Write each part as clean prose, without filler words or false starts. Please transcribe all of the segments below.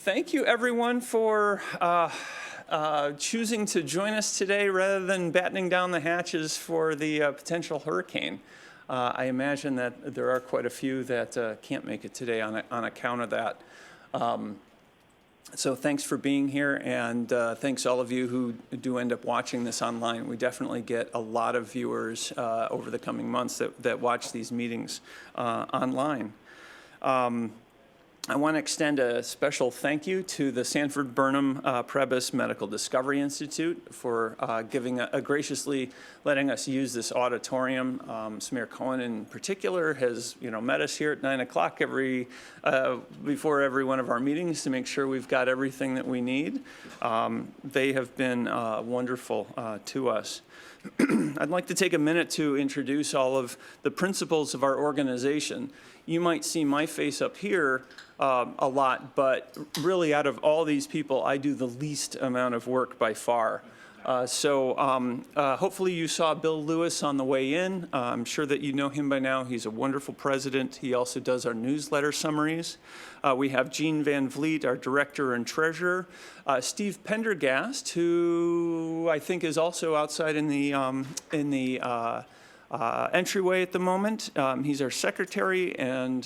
Thank you, everyone, for choosing to join us today rather than battening down the hatches for the potential hurricane. I imagine that there are quite a few that can't make it today on account of that. So thanks for being here, and thanks all of you who do end up watching this online. We definitely get a lot of viewers over the coming months that watch these meetings online. I want to extend a special thank you to the Sanford Burnham Prebys Medical Discovery Institute for graciously letting us use this auditorium. Samir Cohen in particular has met us here at 9 o'clock before every one of our meetings to make sure we've got everything that we need. They have been wonderful to us. I'd like to take a minute to introduce all of the principles of our organization. You might see my face up here a lot, but really out of all these people, I do the least amount of work by far. Hopefully you saw Bill Lewis on the way in. I'm sure that you know him by now. He's a wonderful president. He also does our newsletter summaries. We have Jean Van Vliet, our director and treasurer. Steve Pendergast, who I think is also outside in the entryway at the moment. He's our secretary and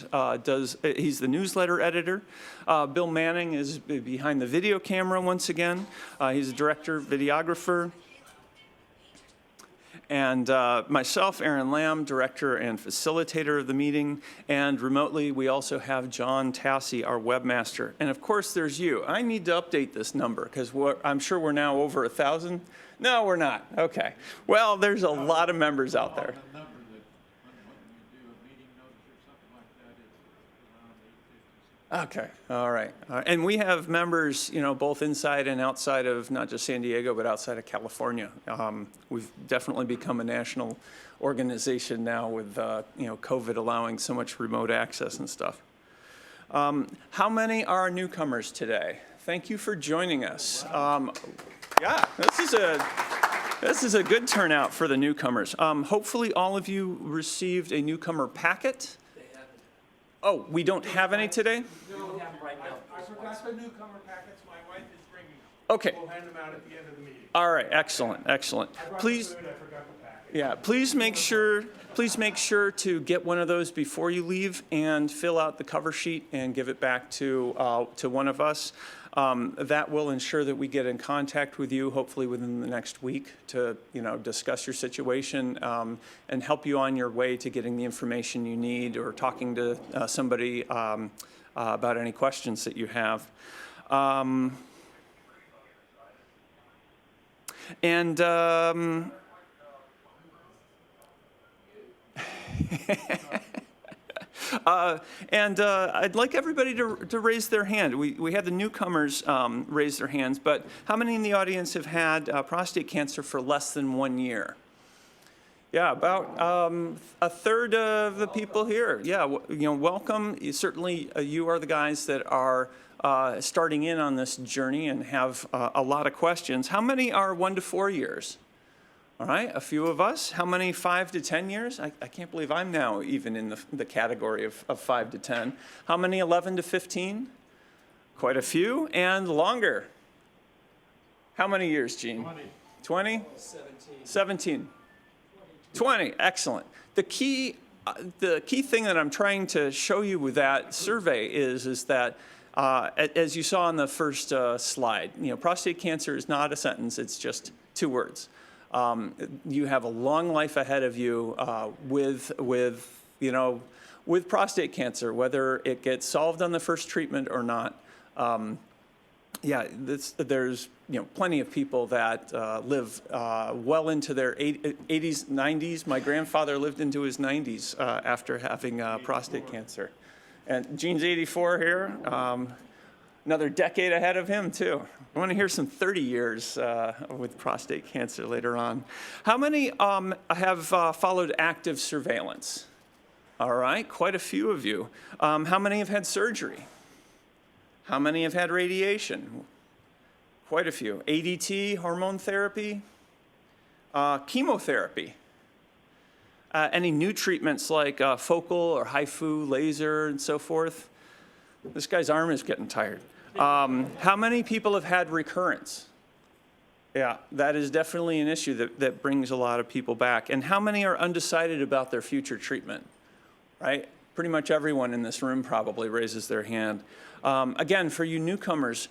he's the newsletter editor. Bill Manning is behind the video camera once again. He's a director, videographer. And myself, Aaron Lamb, director and facilitator of the meeting. And remotely, we also have John Tassi, our webmaster. And of course, there's you. I need to update this number because I'm sure we're now over 1,000. No, we're not. Okay. Well, there's a lot of members out there. Okay. All right. And we have members, both inside and outside of not just San Diego, but outside of California. We've definitely become a national organization now with, COVID allowing so much remote access and stuff. How many are newcomers today? Thank you for joining us. Yeah, this is a good turnout for the newcomers. Hopefully all of you received a newcomer packet. Oh, we don't have any today? No, we have them right now. I forgot the newcomer packets. My wife is bringing them. Okay. We'll hand them out at the end of the meeting. All right, excellent. Please, I forgot the packet. yeah, please make sure to get one of those before you leave and fill out the cover sheet and give it back to one of us. That will ensure that we get in contact with you, hopefully within the next week, to discuss your situation and help you on your way to getting the information you need or talking to somebody about any questions that you have. I'd like everybody to raise their hand. We had the newcomers raise their hands, but how many in the audience have had prostate cancer for less than 1 year? Yeah, about a third of the people here. Yeah, welcome. Certainly, you are the guys that are starting in on this journey and have a lot of questions. How many are 1 to 4 years? All right, a few of us. How many 5 to 10 years? I can't believe I'm now even in the category of 5 to 10. How many 11 to 15? Quite a few. And longer. How many years, Gene? 20. 17. 20. Excellent. The key thing that I'm trying to show you with that survey is that as you saw on the first slide, prostate cancer is not a sentence. It's just 2 words. You have a long life ahead of you with prostate cancer, whether it gets solved on the first treatment or not. There's plenty of people that live well into their 80s, 90s. My grandfather lived into his 90s after having prostate cancer. And Gene's 84 here. Another decade ahead of him, too. I want to hear some 30 years with prostate cancer later on. How many have followed active surveillance? All right, quite a few of you. How many have had surgery? How many have had radiation? Quite a few. ADT, hormone therapy, chemotherapy. Any new treatments like focal or HIFU, laser, and so forth? This guy's arm is getting tired. How many people have had recurrence? Yeah, that is definitely an issue that brings a lot of people back. And how many are undecided about their future treatment, right? Pretty much everyone in this room probably raises their hand. Again, for you newcomers,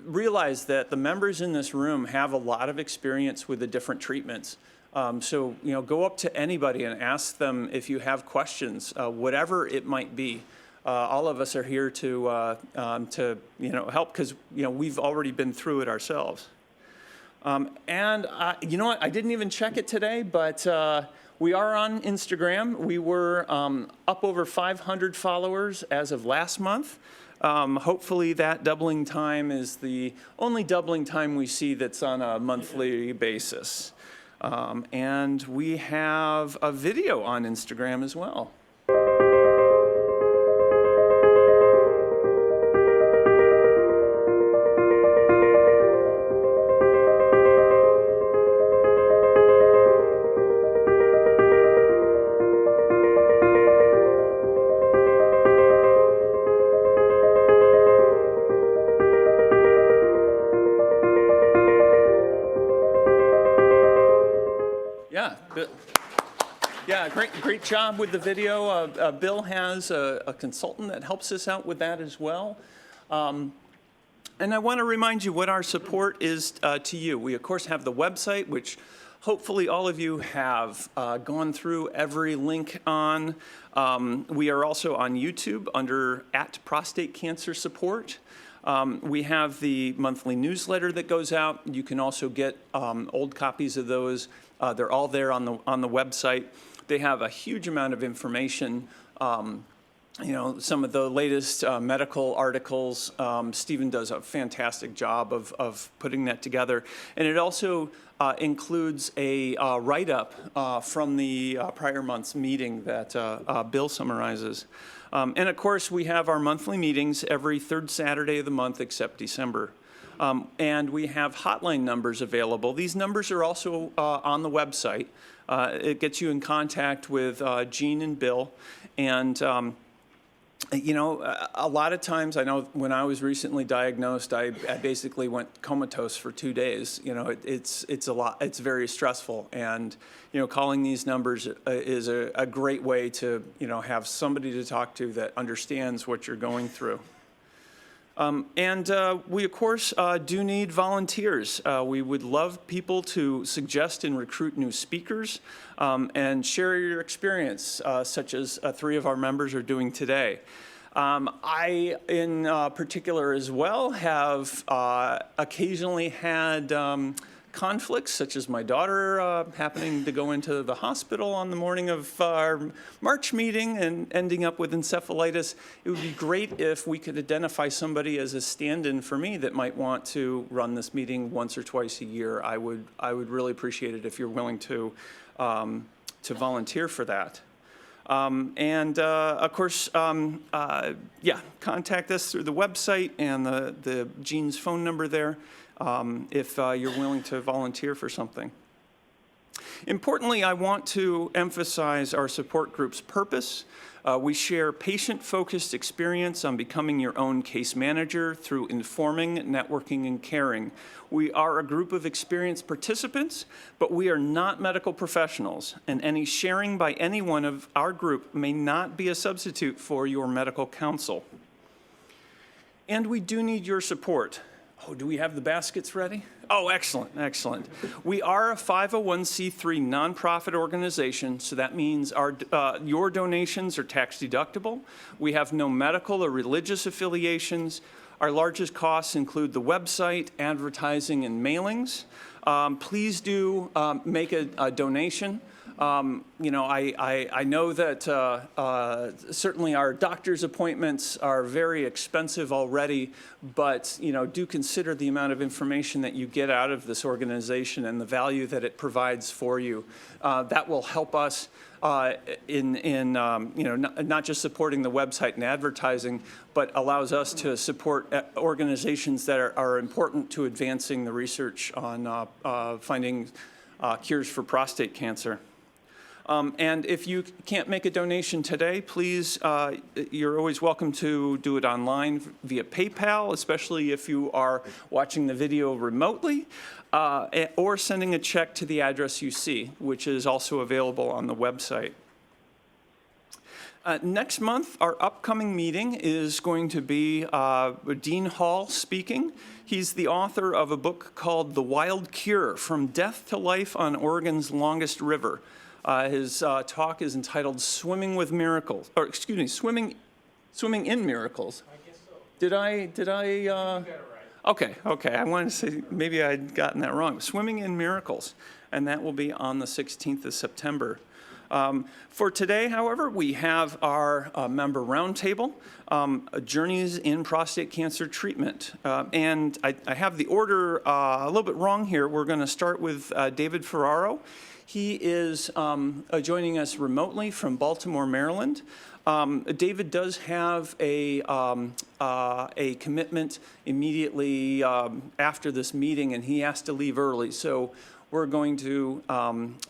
realize that the members in this room have a lot of experience with the different treatments. So, go up to anybody and ask them if you have questions, whatever it might be. All of us are here to help because, we've already been through it ourselves. And you know what? I didn't even check it today, but we are on Instagram. We were up over 500 followers as of last month. Hopefully that doubling time is the only doubling time we see that's on a monthly basis. And we have a video on Instagram as well. Yeah, great job with the video. Bill has a consultant that helps us out with that as well. And I want to remind you what our support is to you. We, of course, have the website, which hopefully all of you have gone through every link on. We are also on YouTube under @Prostate Cancer Support. We have the monthly newsletter that goes out. You can also get old copies of those. They're all there on the website. They have a huge amount of information, some of the latest medical articles. Stephen does a fantastic job of putting that together. And it also includes a write-up from the prior month's meeting that Bill summarizes. And of course, we have our monthly meetings every third Saturday of the month except December. And we have hotline numbers available. These numbers are also on the website. It gets you in contact with Jean and Bill. And, a lot of times, I know when I was recently diagnosed, I basically went comatose for 2 days. It's a lot. It's very stressful. And, calling these numbers is a great way to, have somebody to talk to that understands what you're going through. And we, of course, do need volunteers. We would love people to suggest and recruit new speakers and share your experience, such as 3 of our members are doing today. I, in particular as well, have occasionally had conflicts, such as my daughter happening to go into the hospital on the morning of our March meeting and ending up with encephalitis. It would be great if we could identify somebody as a stand-in for me that might want to run this meeting once or twice a year. I would really appreciate it if you're willing to volunteer for that. Of course, contact us through the website and the Jean's phone number there. If you're willing to volunteer for something. Importantly, I want to emphasize our support group's purpose. We share patient-focused experience on becoming your own case manager through informing, networking, and caring. We are a group of experienced participants, but we are not medical professionals, and any sharing by anyone of our group may not be a substitute for your medical counsel. And we do need your support. Oh, do we have the baskets ready? Oh, excellent, excellent. We are a 501c3 nonprofit organization, so that means your donations are tax deductible. We have no medical or religious affiliations. Our largest costs include the website, advertising, and mailings. Please do make a donation. I know that certainly our doctor's appointments are very expensive already, but, do consider the amount of information that you get out of this organization and the value that it provides for you. That will help us in not just supporting the website and advertising, but allows us to support organizations that are important to advancing the research on finding cures for prostate cancer. And if you can't make a donation today, please, you're always welcome to do it online via PayPal, especially if you are watching the video remotely, or sending a check to the address you see, which is also available on the website. Next month, our upcoming meeting is going to be Dean Hall speaking. He's the author of a book called The Wild Cure, From Death to Life on Oregon's Longest River. His talk is entitled Swimming with Miracles, or excuse me, Swimming in Miracles. I guess so. Did I, You got it right. Okay. I wanted to say, maybe I'd gotten that wrong. Swimming in Miracles, and that will be on the 16th of September. For today, however, we have our member roundtable, Journeys in Prostate Cancer Treatment. And I have the order a little bit wrong here. We're going to start with David Ferraro. He is joining us remotely from Baltimore, Maryland. David does have a commitment immediately after this meeting, and he has to leave early. So we're going to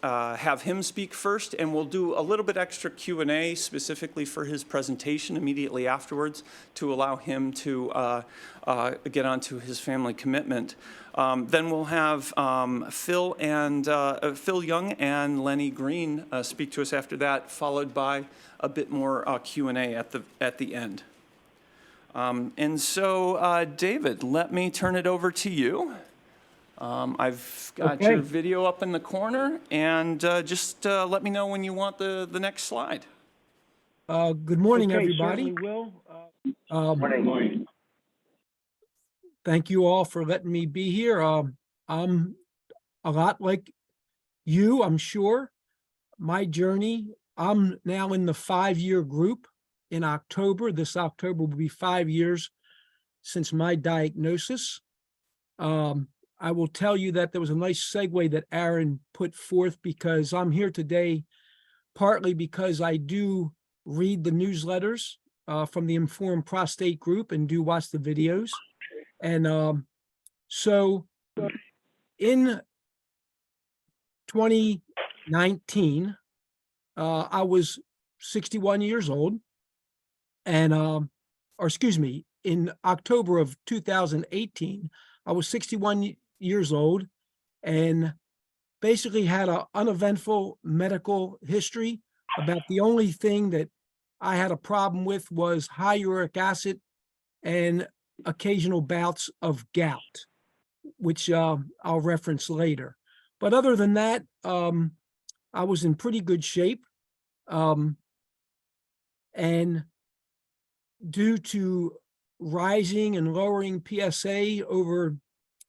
have him speak first, and we'll do a little bit extra Q&A specifically for his presentation immediately afterwards to allow him to get onto his family commitment. Then we'll have Phil Young and Lenny Green speak to us after that, followed by a bit more Q&A at the end. And so, David, let me turn it over to you. I've got your video up in the corner, and just let me know when you want the next slide. Good morning, everybody. Certainly will. Morning. Thank you all for letting me be here. I'm a lot like you, I'm sure. My journey, I'm now in the 5-year group in October. This October will be 5 years since my diagnosis. I will tell you that there was a nice segue that Aaron put forth, because I'm here today partly because I do read the newsletters from the Informed Prostate group and do watch the videos. And so in 2019, I was 61 years old, and or excuse me, in October of 2018, I was 61 years old and basically had an uneventful medical history. About the only thing that I had a problem with was high uric acid and occasional bouts of gout, which I'll reference later. But other than that, I was in pretty good shape. And due to rising and lowering PSA over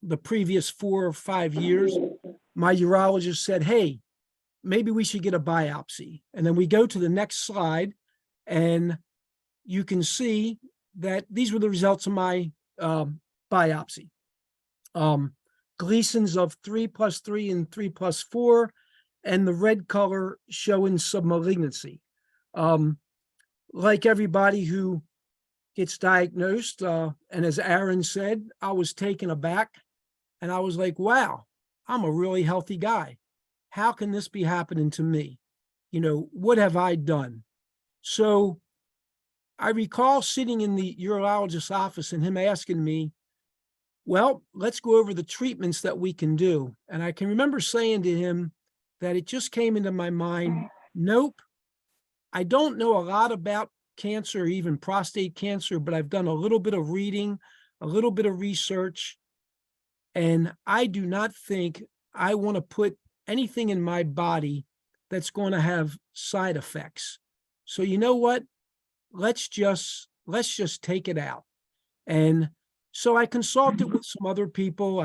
the previous 4 or 5 years, my urologist said, hey, maybe we should get a biopsy. And then we go to the next slide, and you can see that these were the results of my biopsy. Gleason's of 3+3 and 3+4, and the red color showing submalignancy. Like everybody who gets diagnosed, and as Aaron said, I was taken aback, and I was like, wow, I'm a really healthy guy. How can this be happening to me? You know, what have I done? So I recall sitting in the urologist's office and him asking me, well, let's go over the treatments that we can do. And I can remember saying to him that it just came into my mind, nope, I don't know a lot about cancer, even prostate cancer, but I've done a little bit of reading, a little bit of research, and I do not think I want to put anything in my body that's going to have side effects. So you know what? Let's just take it out. And so I consulted with some other people.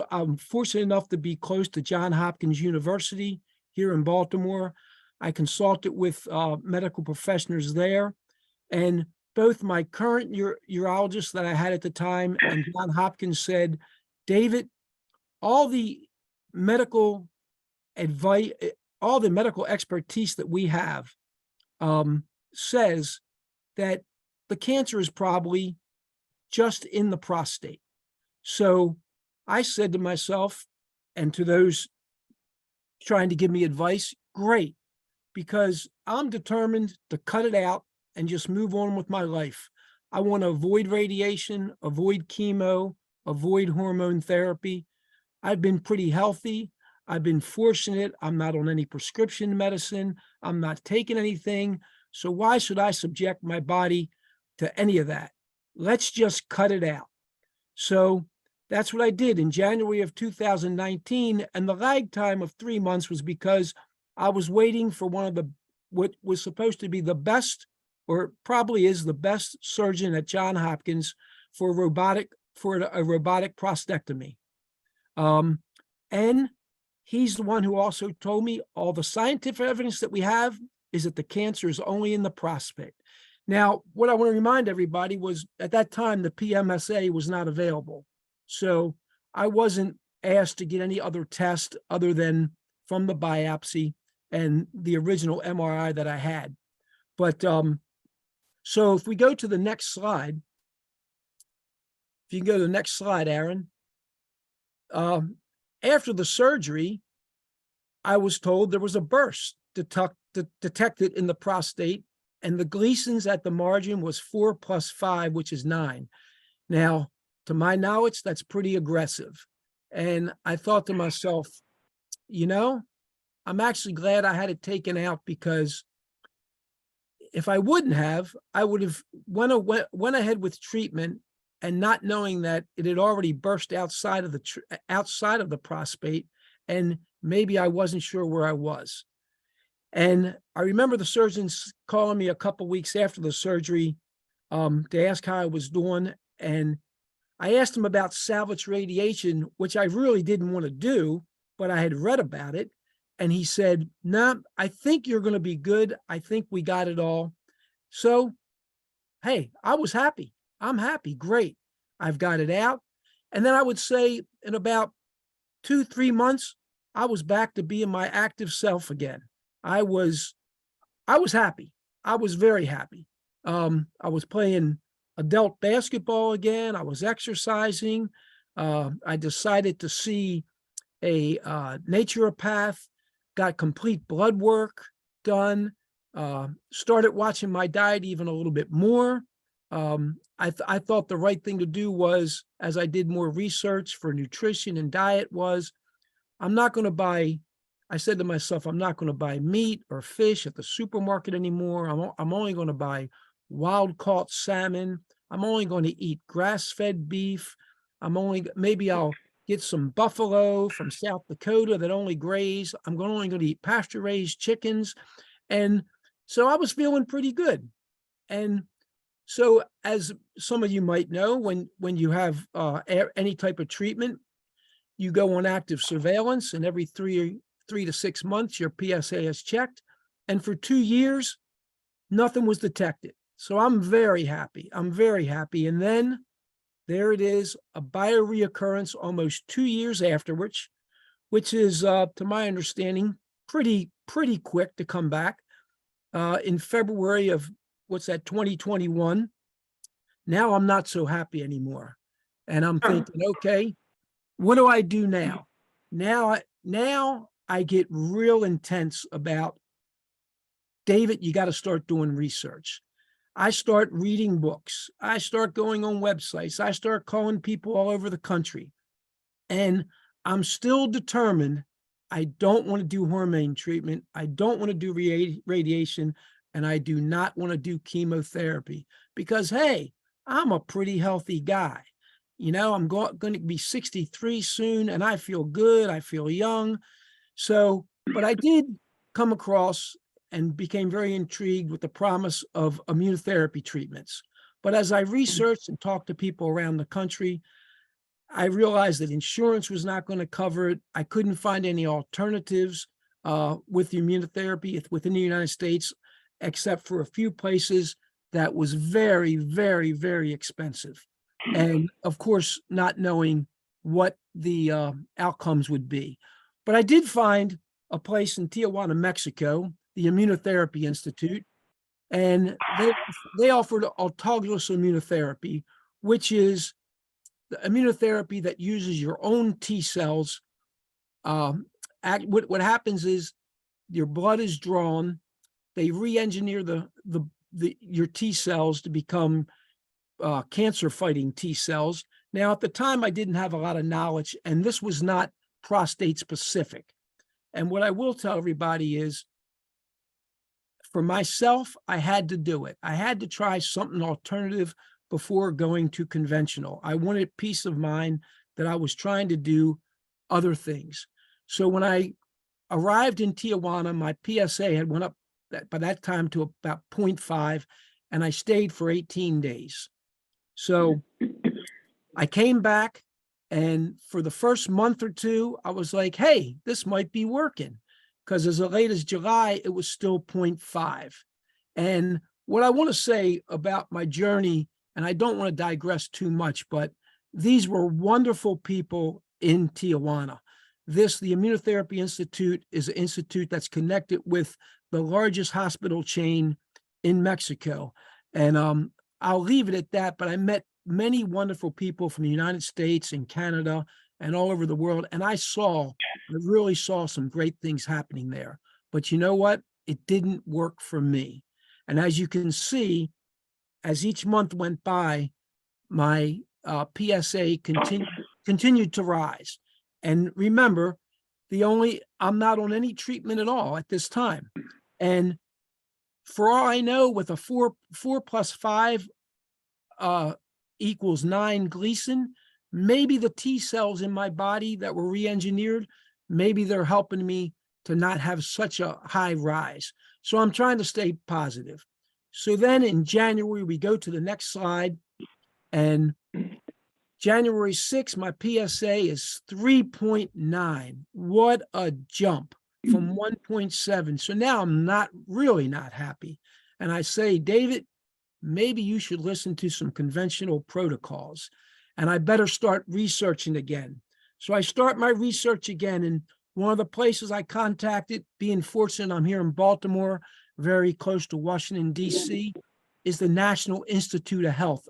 I'm fortunate enough to be close to Johns Hopkins University here in Baltimore. I consulted with medical professionals there, and both my current urologist that I had at the time and Johns Hopkins said, David, all the medical advice, all the medical expertise that we have says that the cancer is probably just in the prostate. So I said to myself and to those trying to give me advice, great. because I'm determined to cut it out and just move on with my life. I want to avoid radiation, avoid chemo, avoid hormone therapy. I've been pretty healthy. I've been fortunate. I'm not on any prescription medicine. I'm not taking anything. So why should I subject my body to any of that? Let's just cut it out. So that's what I did in January of 2019. And the lag time of 3 months was because I was waiting for what was supposed to be the best, or probably is the best surgeon at Johns Hopkins for a robotic prostatectomy. And he's the one who also told me all the scientific evidence that we have is that the cancer is only in the prostate. Now, what I want to remind everybody was at that time, the PMSA was not available. So I wasn't asked to get any other test other than from the biopsy and the original MRI that I had. But so if we go to the next slide, if you can go to the next slide, Aaron. After the surgery, I was told there was a burst detected in the prostate, and the Gleason's at the margin was 4 + 5, which is 9. Now, to my knowledge, that's pretty aggressive. And I thought to myself, you know, I'm actually glad I had it taken out, because if I wouldn't have, I would have went ahead with treatment and not knowing that it had already burst outside of the prostate, and maybe I wasn't sure where I was. And I remember the surgeons calling me a couple weeks after the surgery to ask how I was doing. And I asked him about salvage radiation, which I really didn't want to do, but I had read about it. And he said, "Nah, I think you're going to be good. I think we got it all." So, hey, I was happy. I'm happy. Great. I've got it out. And then I would say in about 2-3 months, I was back to being my active self again. I was happy. I was very happy. I was playing adult basketball again. I was exercising. I decided to see a naturopath, got complete blood work done, started watching my diet even a little bit more. I thought the right thing to do was, as I did more research for nutrition and diet, was I said to myself, I'm not going to buy meat or fish at the supermarket anymore. I'm only going to buy wild caught salmon. I'm only going to eat grass-fed beef. Maybe I'll get some buffalo from South Dakota that only graze. I'm only going to eat pasture-raised chickens. And so I was feeling pretty good. And so, as some of you might know, when you have any type of treatment, you go on active surveillance, and every 3 to 6 months, your PSA is checked. And for 2 years, nothing was detected. So I'm very happy. I'm very happy. And then there it is, a bioreoccurrence almost 2 years afterwards, which is, to my understanding, pretty quick to come back. In February of 2021. Now I'm not so happy anymore. And I'm thinking, okay, what do I do now? Now I get real intense about, David, you got to start doing research. I start reading books. I start going on websites. I start calling people all over the country. And I'm still determined I don't want to do hormone treatment. I don't want to do radiation. And I do not want to do chemotherapy, because, hey, I'm a pretty healthy guy. You know, I'm going to be 63 soon, and I feel good. I feel young. So, but I did come across and became very intrigued with the promise of immunotherapy treatments. But as I researched and talked to people around the country, I realized that insurance was not going to cover it. I couldn't find any alternatives with the immunotherapy within the United States, except for a few places that was very, very, very expensive. And of course, not knowing what the outcomes would be. But I did find a place in Tijuana, Mexico, the Immunotherapy Institute, and they offered autologous immunotherapy, which is the immunotherapy that uses your own T cells. What happens is your blood is drawn. They re-engineer your T cells to become cancer-fighting T cells. Now, at the time, I didn't have a lot of knowledge, and this was not prostate specific. And what I will tell everybody is, for myself, I had to do it. I had to try something alternative before going to conventional. I wanted peace of mind that I was trying to do other things. So when I arrived in Tijuana, my PSA had went up by that time to about 0.5, and I stayed for 18 days. So I came back, and for the first month or two, I was like, hey, this might be working. Because as late as July, it was still 0.5. And what I want to say about my journey, and I don't want to digress too much, but these were wonderful people in Tijuana. The Immunotherapy Institute is an institute that's connected with the largest hospital chain in Mexico. And I'll leave it at that, but I met many wonderful people from the United States and Canada and all over the world. And I really saw some great things happening there. But you know what? It didn't work for me. And as you can see, as each month went by, my PSA continued to rise. And remember, I'm not on any treatment at all at this time. And for all I know, with a 4 plus 5 equals 9 Gleason, maybe the T cells in my body that were re-engineered, maybe they're helping me to not have such a high rise. So I'm trying to stay positive. So then in January, we go to the next slide, and January 6th, my PSA is 3.9. What a jump from 1.7. So now I'm really not happy. And I say, David, maybe you should listen to some conventional protocols, and I better start researching again. So I start my research again, and one of the places I contacted, being fortunate I'm here in Baltimore, very close to Washington, D.C., is the National Institute of Health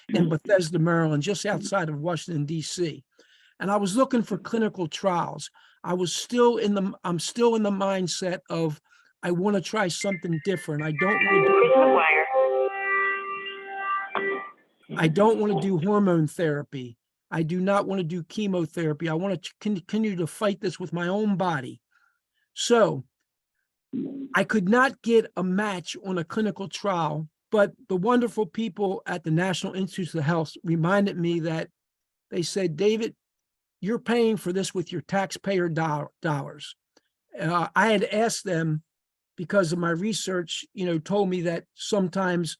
in Bethesda, Maryland, just outside of Washington, D.C. And I was looking for clinical trials. I'm still in the mindset of, I want to try something different. I don't want to do hormone therapy. I do not want to do chemotherapy. I want to continue to fight this with my own body. So I could not get a match on a clinical trial, but the wonderful people at the National Institute of Health reminded me that they said, David, you're paying for this with your taxpayer dollars. I had asked them, because of my research, told me that sometimes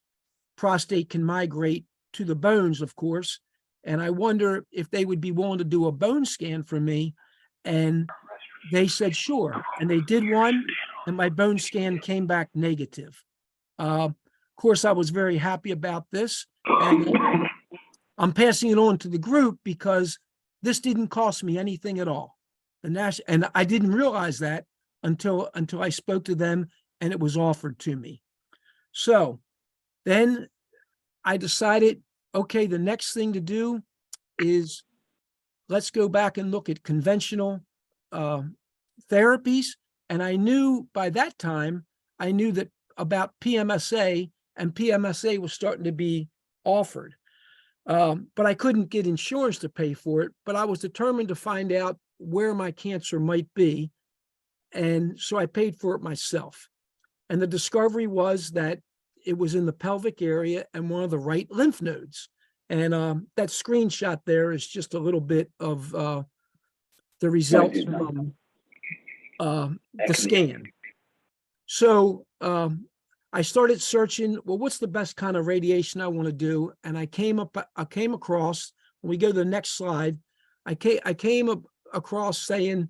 prostate can migrate to the bones, of course. And I wonder if they would be willing to do a bone scan for me. And they said, sure. And they did one, and my bone scan came back negative. Of course, I was very happy about this. And I'm passing it on to the group because this didn't cost me anything at all. And I didn't realize that until I spoke to them and it was offered to me. So then I decided, okay, the next thing to do is let's go back and look at conventional therapies. And I knew by that time, I knew that about PMSA, and PMSA was starting to be offered. But I couldn't get insurance to pay for it, but I was determined to find out where my cancer might be. And so I paid for it myself. And the discovery was that it was in the pelvic area and one of the right lymph nodes. And that screenshot there is just a little bit of the results from the scan. So I started searching, well, what's the best kind of radiation I want to do? And I came across, when we go to the next slide, I came across saying,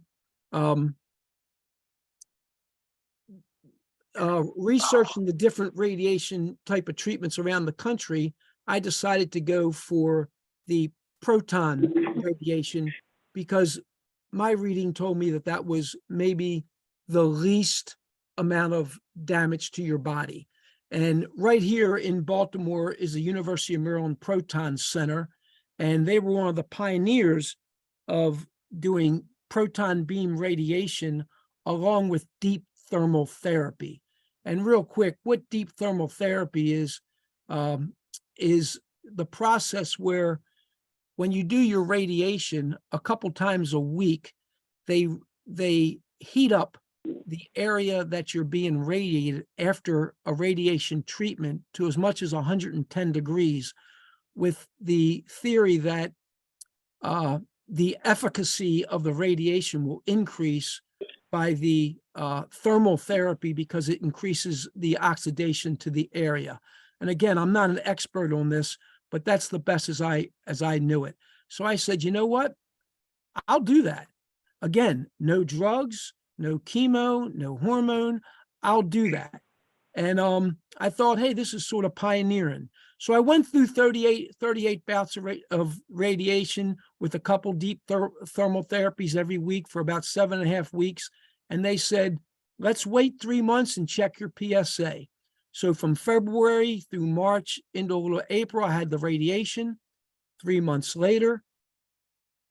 researching the different radiation type of treatments around the country, I decided to go for the proton radiation because my reading told me that that was maybe the least amount of damage to your body. And right here in Baltimore is the University of Maryland Proton Center, and they were one of the pioneers of doing proton beam radiation along with deep thermal therapy. And real quick, what deep thermal therapy is the process where when you do your radiation a couple times a week, they heat up the area that you're being radiated after a radiation treatment to as much as 110 degrees, with the theory that the efficacy of the radiation will increase by the thermal therapy because it increases the oxidation to the area. And again, I'm not an expert on this, but that's the best as I knew it. So I said, you know what? I'll do that. Again, no drugs, no chemo, no hormone. I'll do that. And I thought, hey, this is sort of pioneering. So I went through 38 bouts of radiation with a couple deep thermal therapies every week for about 7.5 weeks. And they said, let's wait 3 months and check your PSA. So from February through March into April, I had the radiation. 3 months later,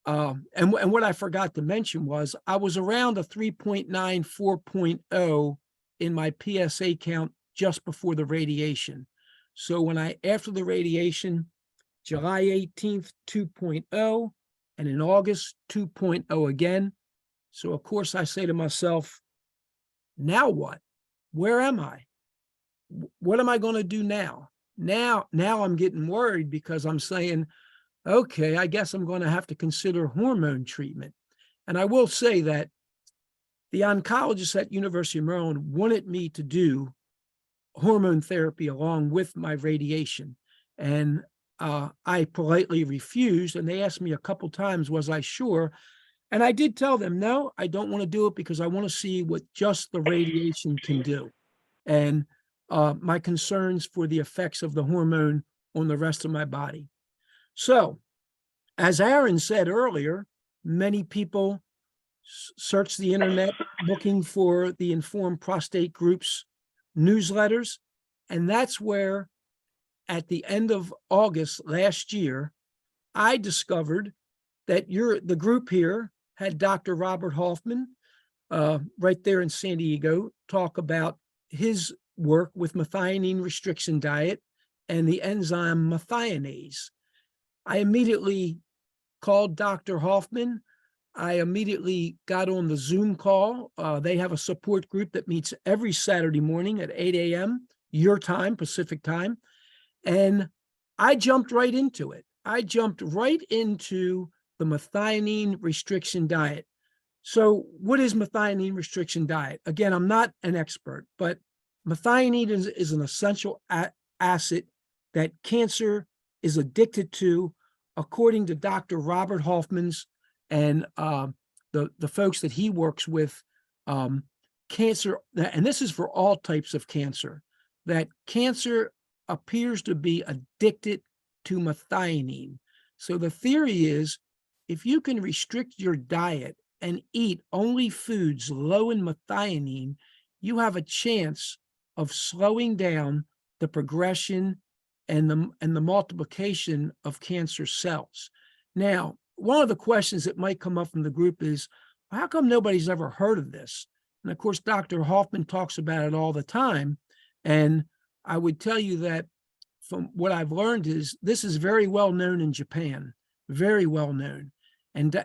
and what I forgot to mention was I was around a 3.9, 4.0 in my PSA count just before the radiation. So after the radiation, July 18th, 2.0, and in August, 2.0 again. So of course I say to myself, now what? Where am I? What am I going to do now? Now I'm getting worried because I'm saying, okay, I guess I'm going to have to consider hormone treatment. And I will say that the oncologist at University of Maryland wanted me to do hormone therapy along with my radiation. And I politely refused. And they asked me a couple times, was I sure? And I did tell them, no, I don't want to do it because I want to see what just the radiation can do. And my concerns for the effects of the hormone on the rest of my body. So, as Aaron said earlier, many people search the internet looking for the Informed Prostate Group's newsletters. And that's where, at the end of August last year, I discovered that the group here had Dr. Robert Hoffman, right there in San Diego, talk about his work with methionine restriction diet and the enzyme methionase. I immediately called Dr. Hoffman. I immediately got on the Zoom call. They have a support group that meets every Saturday morning at 8 a.m. your time, Pacific time. And I jumped right into it. I jumped right into the methionine restriction diet. So what is methionine restriction diet? Again, I'm not an expert, but methionine is an essential acid that cancer is addicted to, according to Dr. Robert Hoffman's and the folks that he works with. Cancer, and this is for all types of cancer, that cancer appears to be addicted to methionine. So the theory is, if you can restrict your diet and eat only foods low in methionine, you have a chance of slowing down the progression and the multiplication of cancer cells. Now, one of the questions that might come up from the group is, how come nobody's ever heard of this? And of course, Dr. Hoffman talks about it all the time. And I would tell you that from what I've learned is this is very well known in Japan, very well known. And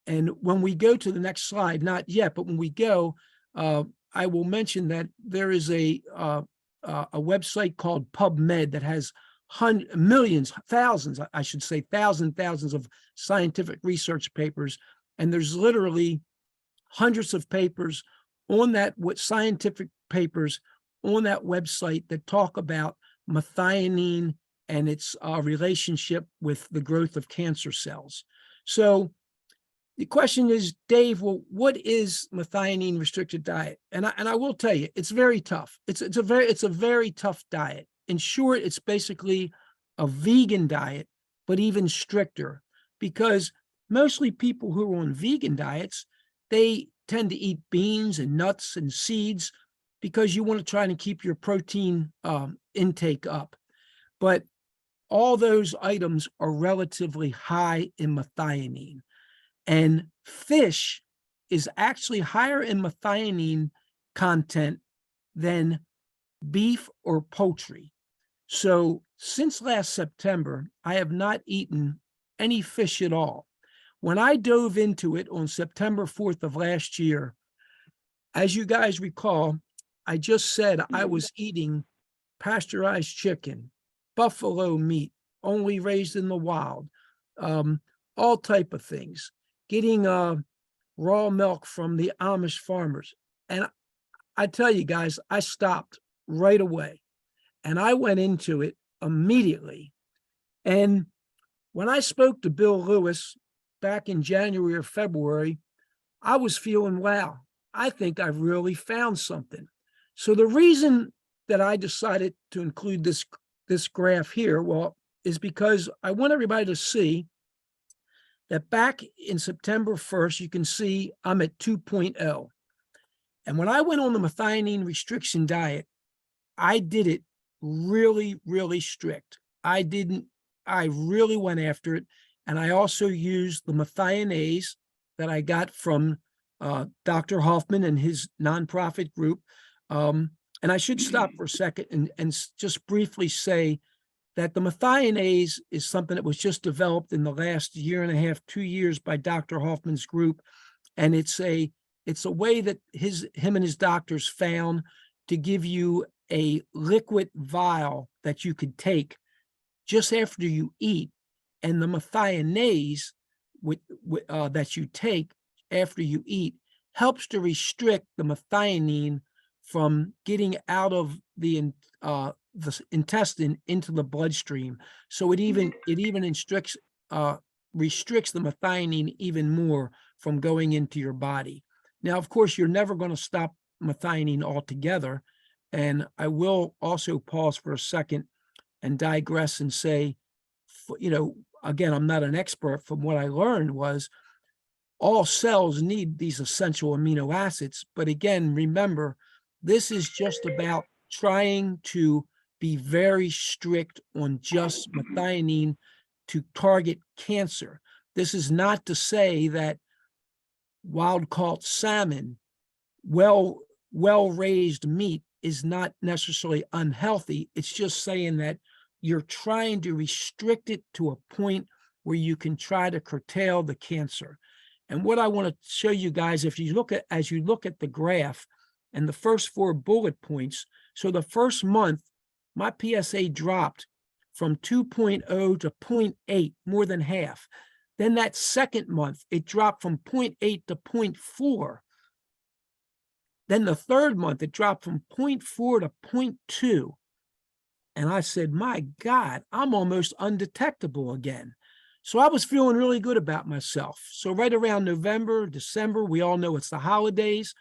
when we go to the next slide, not yet, but when we go, I will mention that there is a website called PubMed that has millions, thousands, I should say, thousands of scientific research papers. And there's literally hundreds of papers on that, scientific papers on that website that talk about methionine and its relationship with the growth of cancer cells. So the question is, Dave, well, what is methionine restricted diet? And I will tell you, it's very tough. It's a very tough diet. In short, it's basically a vegan diet, but even stricter, because mostly people who are on vegan diets, they tend to eat beans and nuts and seeds because you want to try and keep your protein intake up. But all those items are relatively high in methionine. And fish is actually higher in methionine content than beef or poultry. So since last September, I have not eaten any fish at all. When I dove into it on September 4th of last year, as you guys recall, I just said I was eating pasteurized chicken, buffalo meat, only raised in the wild, all type of things, getting raw milk from the Amish farmers. And I tell you guys, I stopped right away and I went into it immediately. And when I spoke to Bill Lewis back in January or February, I was feeling, wow, I think I've really found something. So the reason that I decided to include this graph here, well, is because I want everybody to see that back in September 1st, you can see I'm at 2.0. And when I went on the methionine restriction diet, I did it really, really strict. I really went after it. And I also used the methionase that I got from Dr. Hoffman and his nonprofit group. And I should stop for a second and just briefly say that the methionase is something that was just developed in the last year and a half, 2 years by Dr. Hoffman's group. And it's a way that him and his doctors found to give you a liquid vial that you could take just after you eat. And the methionase that you take after you eat helps to restrict the methionine from getting out of the intestine into the bloodstream. So it even restricts the methionine even more from going into your body. Now, of course, you're never going to stop methionine altogether. And I will also pause for a second and digress and say, again, I'm not an expert. From what I learned was all cells need these essential amino acids. But again, remember, this is just about trying to be very strict on just methionine to target cancer. This is not to say that wild-caught salmon, well-raised meat is not necessarily unhealthy. It's just saying that you're trying to restrict it to a point where you can try to curtail the cancer. And what I want to show you guys, as you look at the graph and the first 4 bullet points, so the first month, my PSA dropped from 2.0 to 0.8, more than half. Then that second month, it dropped from 0.8 to 0.4. Then the third month, it dropped from 0.4 to 0.2. And I said, my God, I'm almost undetectable again. So I was feeling really good about myself. So right around November, December, we all know it's the holidays,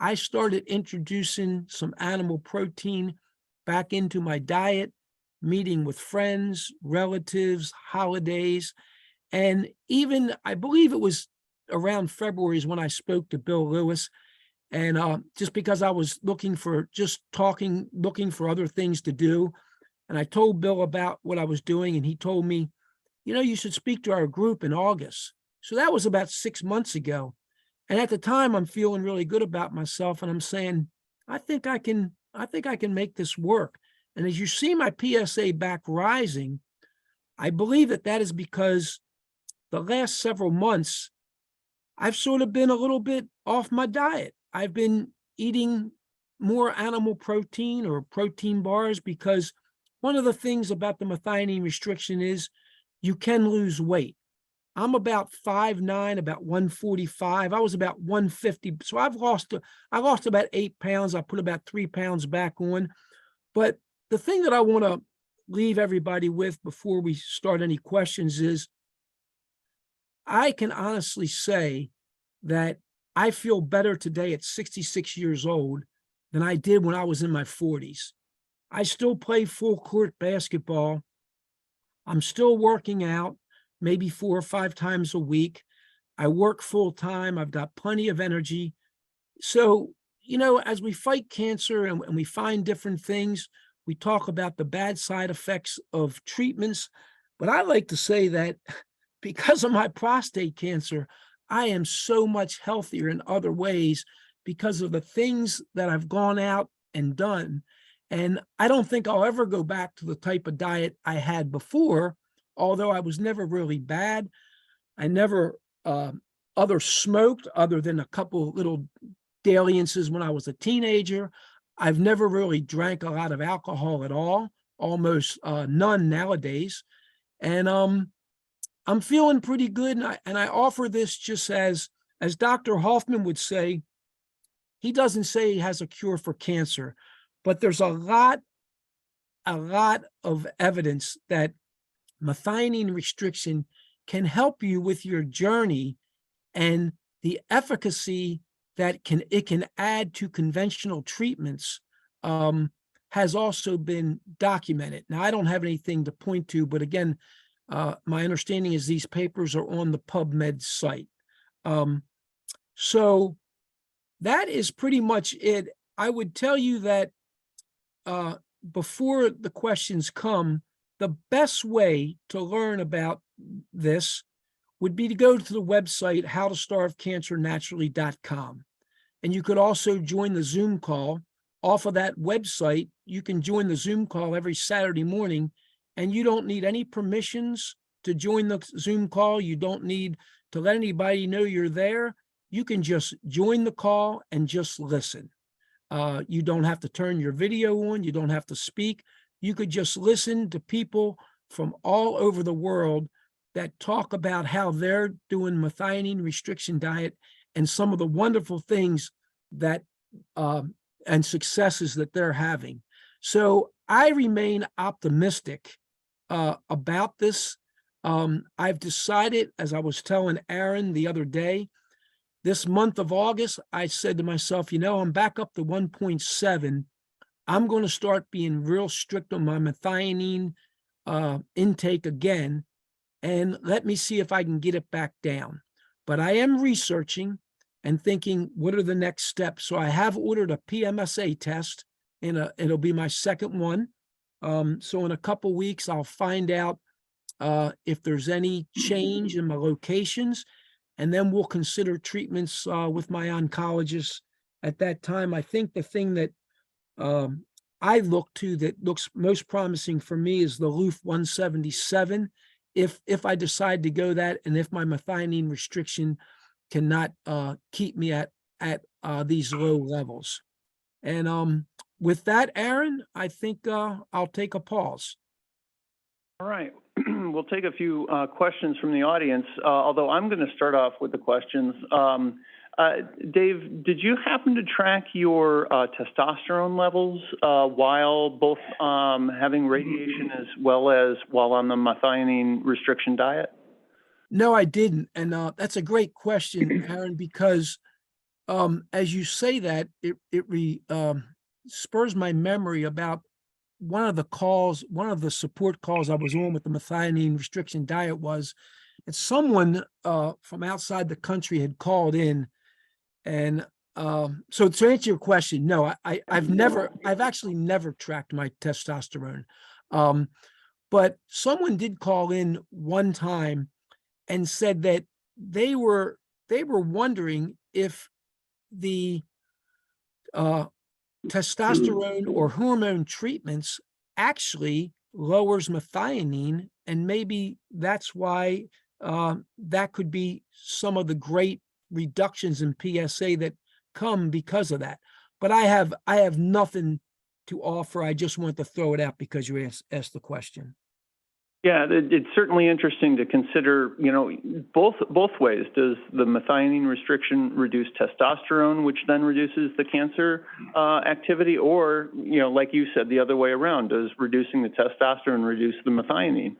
I started introducing some animal protein back into my diet, meeting with friends, relatives, holidays. And even, I believe it was around February is when I spoke to Bill Lewis. And just because I was looking for other things to do. And I told Bill about what I was doing. And he told me, you should speak to our group in August. So that was about 6 months ago. And at the time, I'm feeling really good about myself. And I'm saying, I think I can make this work. And as you see my PSA back rising, I believe that is because the last several months, I've sort of been a little bit off my diet. I've been eating more animal protein or protein bars because one of the things about the methionine restriction is you can lose weight. I'm about 5'9", about 145. I was about 150. So I lost about 8 pounds. I put about 3 pounds back on. But the thing that I want to leave everybody with before we start any questions is I can honestly say that I feel better today at 66 years old than I did when I was in my 40s. I still play full court basketball. I'm still working out maybe 4 or 5 times a week. I work full time. I've got plenty of energy. So, as we fight cancer and we find different things, we talk about the bad side effects of treatments. But I like to say that because of my prostate cancer, I am so much healthier in other ways because of the things that I've gone out and done. And I don't think I'll ever go back to the type of diet I had before, although I was never really bad. I never other smoked other than a couple little dalliances when I was a teenager. I've never really drank a lot of alcohol at all, almost none nowadays. And I'm feeling pretty good. And I offer this just as Dr. Hoffman would say, he doesn't say he has a cure for cancer, but there's a lot of evidence that methionine restriction can help you with your journey, and the efficacy that it can add to conventional treatments has also been documented. Now, I don't have anything to point to, but again, my understanding is these papers are on the PubMed site. So that is pretty much it. I would tell you that before the questions come, the best way to learn about this would be to go to the website howtostarvecancernaturally.com. And you could also join the Zoom call. Off of that website, you can join the Zoom call every Saturday morning, and you don't need any permissions to join the Zoom call. You don't need to let anybody know you're there. You can just join the call and just listen. You don't have to turn your video on. You don't have to speak. You could just listen to people from all over the world that talk about how they're doing methionine restriction diet and some of the wonderful things that and successes that they're having. So I remain optimistic about this. I've decided, as I was telling Aaron the other day, this month of August, I said to myself, I'm back up to 1.7. I'm going to start being real strict on my methionine intake again, and let me see if I can get it back down. But I am researching and thinking, what are the next steps? So I have ordered a PMSA test, and it'll be my second one. So in a couple weeks, I'll find out if there's any change in my locations, and then we'll consider treatments with my oncologist at that time. I think the thing that I look to that looks most promising for me is the LUF 177. If I decide to go that, and if my methionine restriction cannot keep me at these low levels. And with that, Aaron, I think I'll take a pause. All right. We'll take a few questions from the audience, although I'm going to start off with the questions. Dave, did you happen to track your testosterone levels while both having radiation as well as while on the methionine restriction diet? No, I didn't. And that's a great question, Aaron, because as you say that, it spurs my memory about one of the support calls I was on with the methionine restriction diet was, and someone from outside the country had called in. And so to answer your question, no, I've actually never tracked my testosterone. But someone did call in one time and said that they were wondering if the testosterone or hormone treatments actually lowers methionine, and maybe that's why that could be some of the great reductions in PSA that come because of that. But I have nothing to offer. I just want to throw it out because you asked the question. Yeah, it's certainly interesting to consider, both ways. Does the methionine restriction reduce testosterone, which then reduces the cancer activity? Or, like you said, the other way around, does reducing the testosterone reduce the methionine?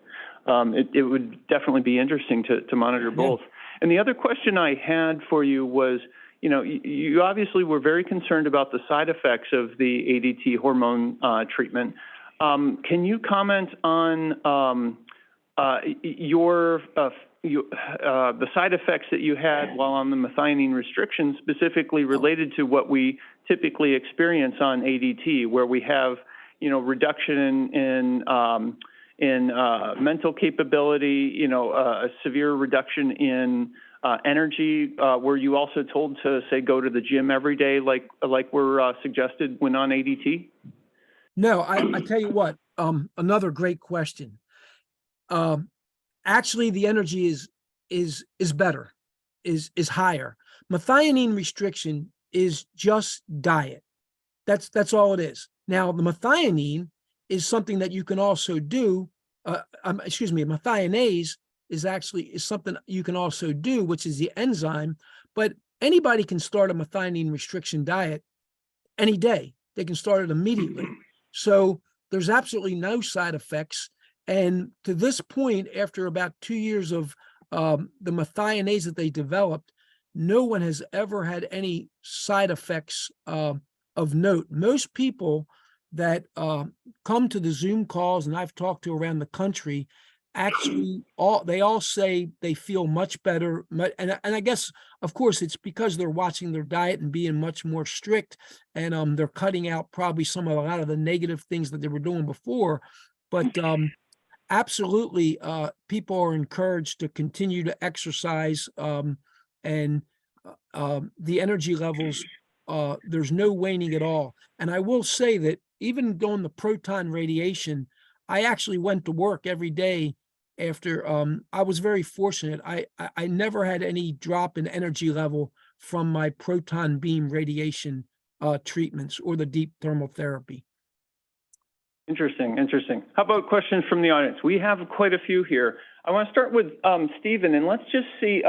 It would definitely be interesting to monitor both. And the other question I had for you was, you obviously were very concerned about the side effects of the ADT hormone treatment. Can you comment on the side effects that you had while on the methionine restriction, specifically related to what we typically experience on ADT, where we have, reduction in mental capability, a severe reduction in energy? Were you also told to say go to the gym every day, like we're suggested when on ADT? No, I tell you what, another great question. Actually, the energy is better, is higher. Methionine restriction is just diet. That's all it is. Now, the methionine is something that you can also do. Methionase is something you can also do, which is the enzyme. But anybody can start a methionine restriction diet any day. They can start it immediately. So there's absolutely no side effects. And to this point, after about 2 years of the methionase that they developed, no one has ever had any side effects of note. Most people that come to the Zoom calls, and I've talked to around the country, actually they all say they feel much better. And I guess, of course, it's because they're watching their diet and being much more strict, and they're cutting out probably a lot of the negative things that they were doing before. But absolutely, people are encouraged to continue to exercise, and the energy levels, there's no waning at all. And I will say that even doing the proton radiation, I actually went to work every day after. I was very fortunate. I never had any drop in energy level from my proton beam radiation treatments or the deep thermal therapy. Interesting. How about questions from the audience? We have quite a few here. I want to start with Stephen, and let's just see,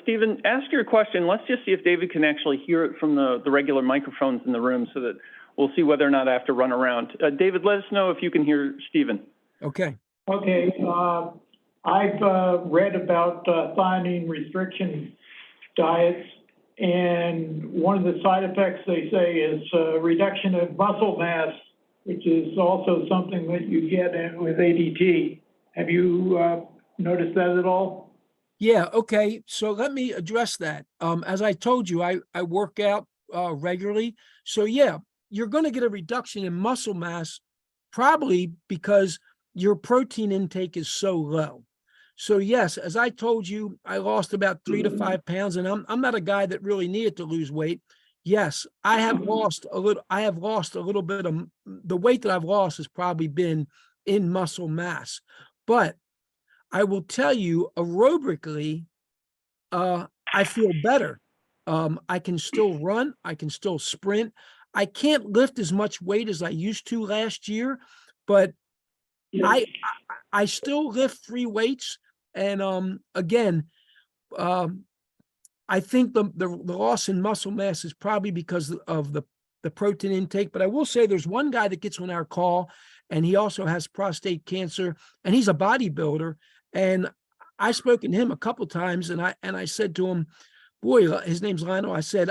Stephen, ask your question. Let's just see if David can actually hear it from the regular microphones in the room, so that we'll see whether or not I have to run around. David, let us know if you can hear Stephen. Okay. Okay. I've read about thiamine restriction diets, and one of the side effects they say is reduction of muscle mass, which is also something that you get with ADT. Have you noticed that at all? Yeah, okay. So let me address that. As I told you, I work out regularly. So yeah, you're going to get a reduction in muscle mass, probably because your protein intake is so low. So yes, as I told you, I lost about 3 to 5 pounds, and I'm not a guy that really needed to lose weight. Yes, I have lost a little bit of the weight that I've lost has probably been in muscle mass. But I will tell you, aerobically, I feel better. I can still run. I can still sprint. I can't lift as much weight as I used to last year, but I still lift 3 weights. And again, I think the loss in muscle mass is probably because of the protein intake. But I will say there's one guy that gets on our call, and he also has prostate cancer, and he's a bodybuilder. And I've spoken to him a couple times, and I said to him, boy, his name's Lionel. I said,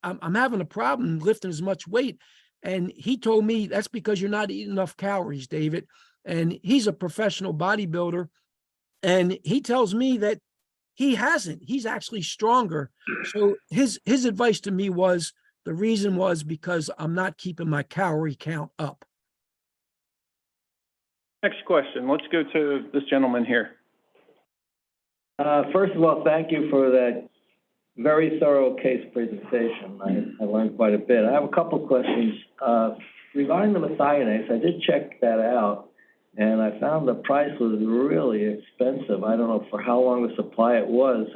I'm having a problem lifting as much weight. And he told me that's because you're not eating enough calories, David. And he's a professional bodybuilder. And he tells me that he hasn't. He's actually stronger. So his advice to me was, the reason was because I'm not keeping my calorie count up. Next question. Let's go to this gentleman here. First of all, thank you for that very thorough case presentation. I learned quite a bit. I have a couple questions. Regarding the methionase, I did check that out, and I found the price was really expensive. I don't know for how long the supply it was.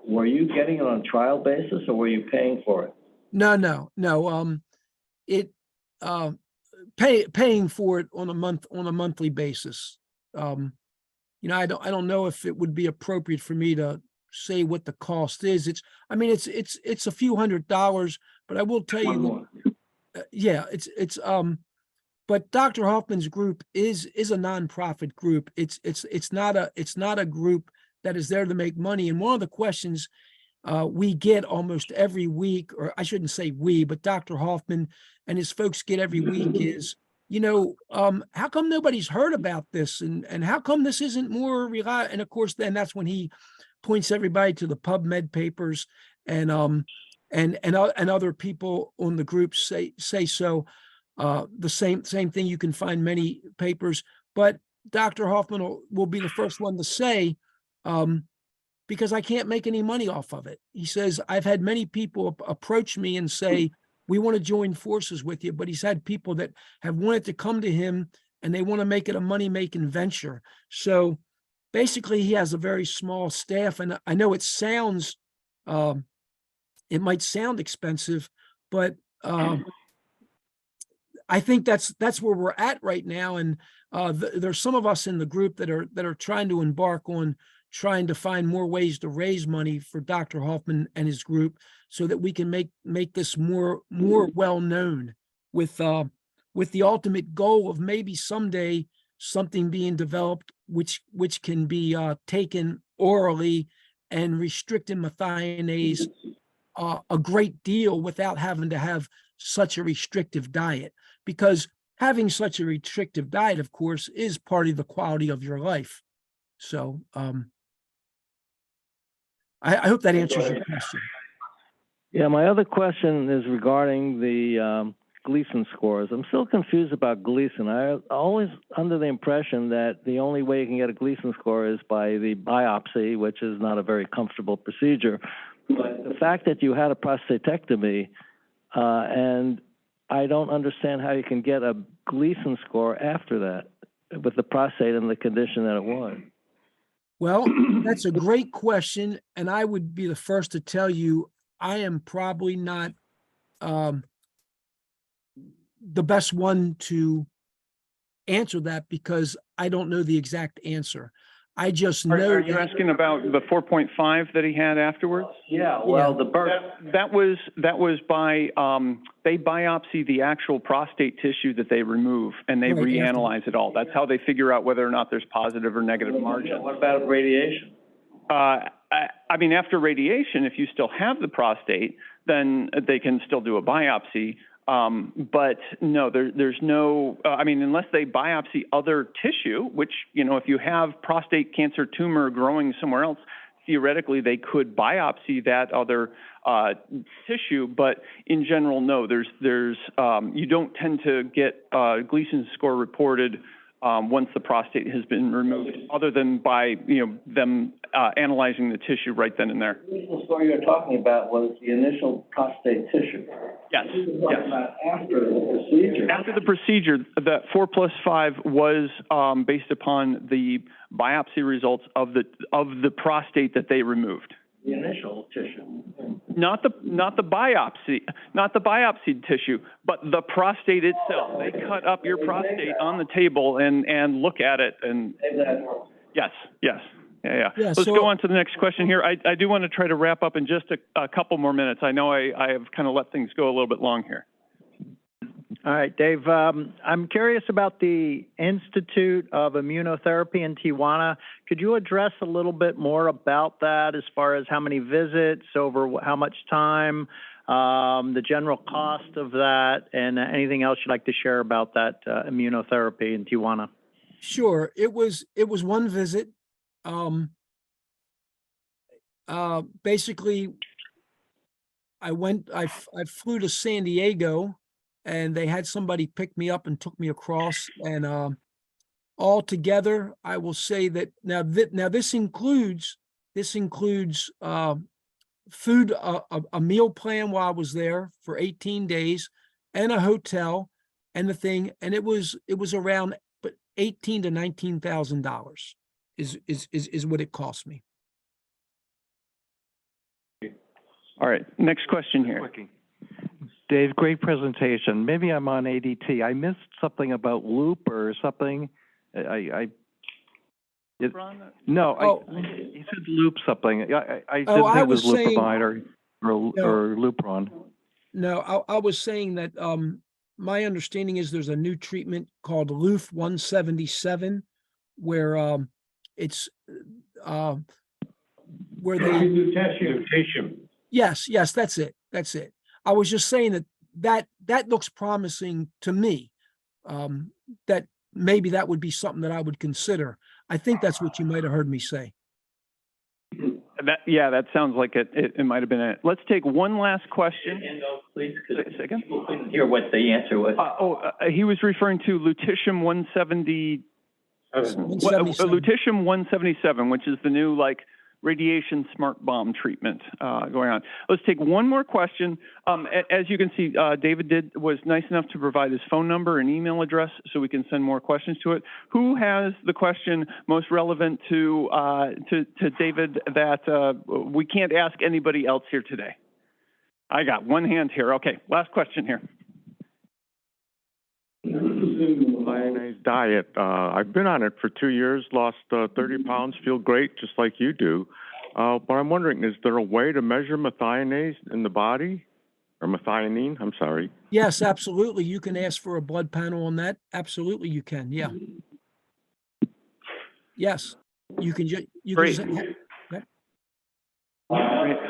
Were you getting it on a trial basis, or were you paying for it? No. Paying for it on a monthly basis. I don't know if it would be appropriate for me to say what the cost is. It's a few $100s, but I will tell you, but Dr. Hoffman's group is a nonprofit group. It's not a group that is there to make money. And one of the questions we get almost every week, or I shouldn't say we, but Dr. Hoffman and his folks get every week is, how come nobody's heard about this? And how come this isn't more reliable? And of course, then that's when he points everybody to the PubMed papers, and other people on the group say so. The same thing. You can find many papers, but Dr. Hoffman will be the first one to say, because I can't make any money off of it. He says, I've had many people approach me and say, we want to join forces with you. But he's had people that have wanted to come to him and they want to make it a money-making venture. So basically, he has a very small staff. And I know it sounds, it might sound expensive, but I think that's where we're at right now. And there's some of us in the group that are trying to embark on trying to find more ways to raise money for Dr. Hoffman and his group so that we can make this more well known with the ultimate goal of maybe someday something being developed which can be taken orally and restricting methionase a great deal without having to have such a restrictive diet, because having such a restrictive diet, of course, is part of the quality of your life. So I hope that answers your question. Yeah, my other question is regarding the Gleason scores. I'm still confused about Gleason. I always under the impression that the only way you can get a Gleason score is by the biopsy, which is not a very comfortable procedure. But the fact that you had a prostatectomy, and I don't understand how you can get a Gleason score after that with the prostate in the condition that it was. Well, that's a great question, and I would be the first to tell you I am probably not the best one to answer that because I don't know the exact answer. I just know. Are you asking about the 4.5 that he had afterwards? Yeah, well, the birth. That was by, they biopsy the actual prostate tissue that they remove and they Right, reanalyze it all. That's how they figure out whether or not there's positive or negative margin. What about radiation? I mean, after radiation, if you still have the prostate, then they can still do a biopsy. But no, there's no, I mean, unless they biopsy other tissue, which, you know, if you have prostate cancer tumor growing somewhere else, theoretically they could biopsy that other tissue. But in general, no, there's you don't tend to get Gleason score reported once the prostate has been removed, other than by, you know, them analyzing the tissue right then and there. The Gleason score you're talking about was the initial prostate tissue. Yes. Yes. After the procedure. After the procedure, that 4+5 was based upon the biopsy results of the prostate that they removed. The initial tissue. Not the biopsy, not the biopsied tissue, but the prostate itself. They cut up your prostate on the table and look at it and. Yes. Yeah. Let's go on to the next question here. I do want to try to wrap up in just a couple more minutes. I know I have kind of let things go a little bit long here. All right, Dave, I'm curious about the Institute of Immunotherapy in Tijuana. Could you address a little bit more about that as far as how many visits, over how much time, the general cost of that, and anything else you'd like to share about that immunotherapy in Tijuana? Sure. It was one visit. Basically, I flew to San Diego, and they had somebody pick me up and took me across. And all together, I will say that now this includes food, a meal plan while I was there for 18 days, and a hotel, and the thing, and it was around $18,000 to $19,000 is what it cost me. All right, next question here. Dave, great presentation. Maybe I'm on ADT. I missed something about loop or something. He said loop something. I didn't think it was Lupronide or Lupron. No, I was saying that my understanding is there's a new treatment called LUF 177, where it's where they Lutetium. Yes, that's it. I was just saying that looks promising to me. That maybe that would be something that I would consider. I think that's what you might have heard me say. That sounds like it might have been it. Let's take one last question. Please, second. People couldn't hear what the answer was. He was referring to lutetium 170. Lutetium 177, which is the new radiation smart bomb treatment going on. Let's take one more question. As you can see, David was nice enough to provide his phone number and email address so we can send more questions to it. Who has the question most relevant to David that we can't ask anybody else here today? I got one hand here. Okay, last question here. Mayonnaise diet. I've been on it for 2 years, lost 30 pounds, feel great, just like you do. But I'm wondering, is there a way to measure methionase in the body? Or methionine, I'm sorry. Yes, absolutely. You can ask for a blood panel on that. Absolutely, you can. Yeah. Yes, you can. Great. Can. Great.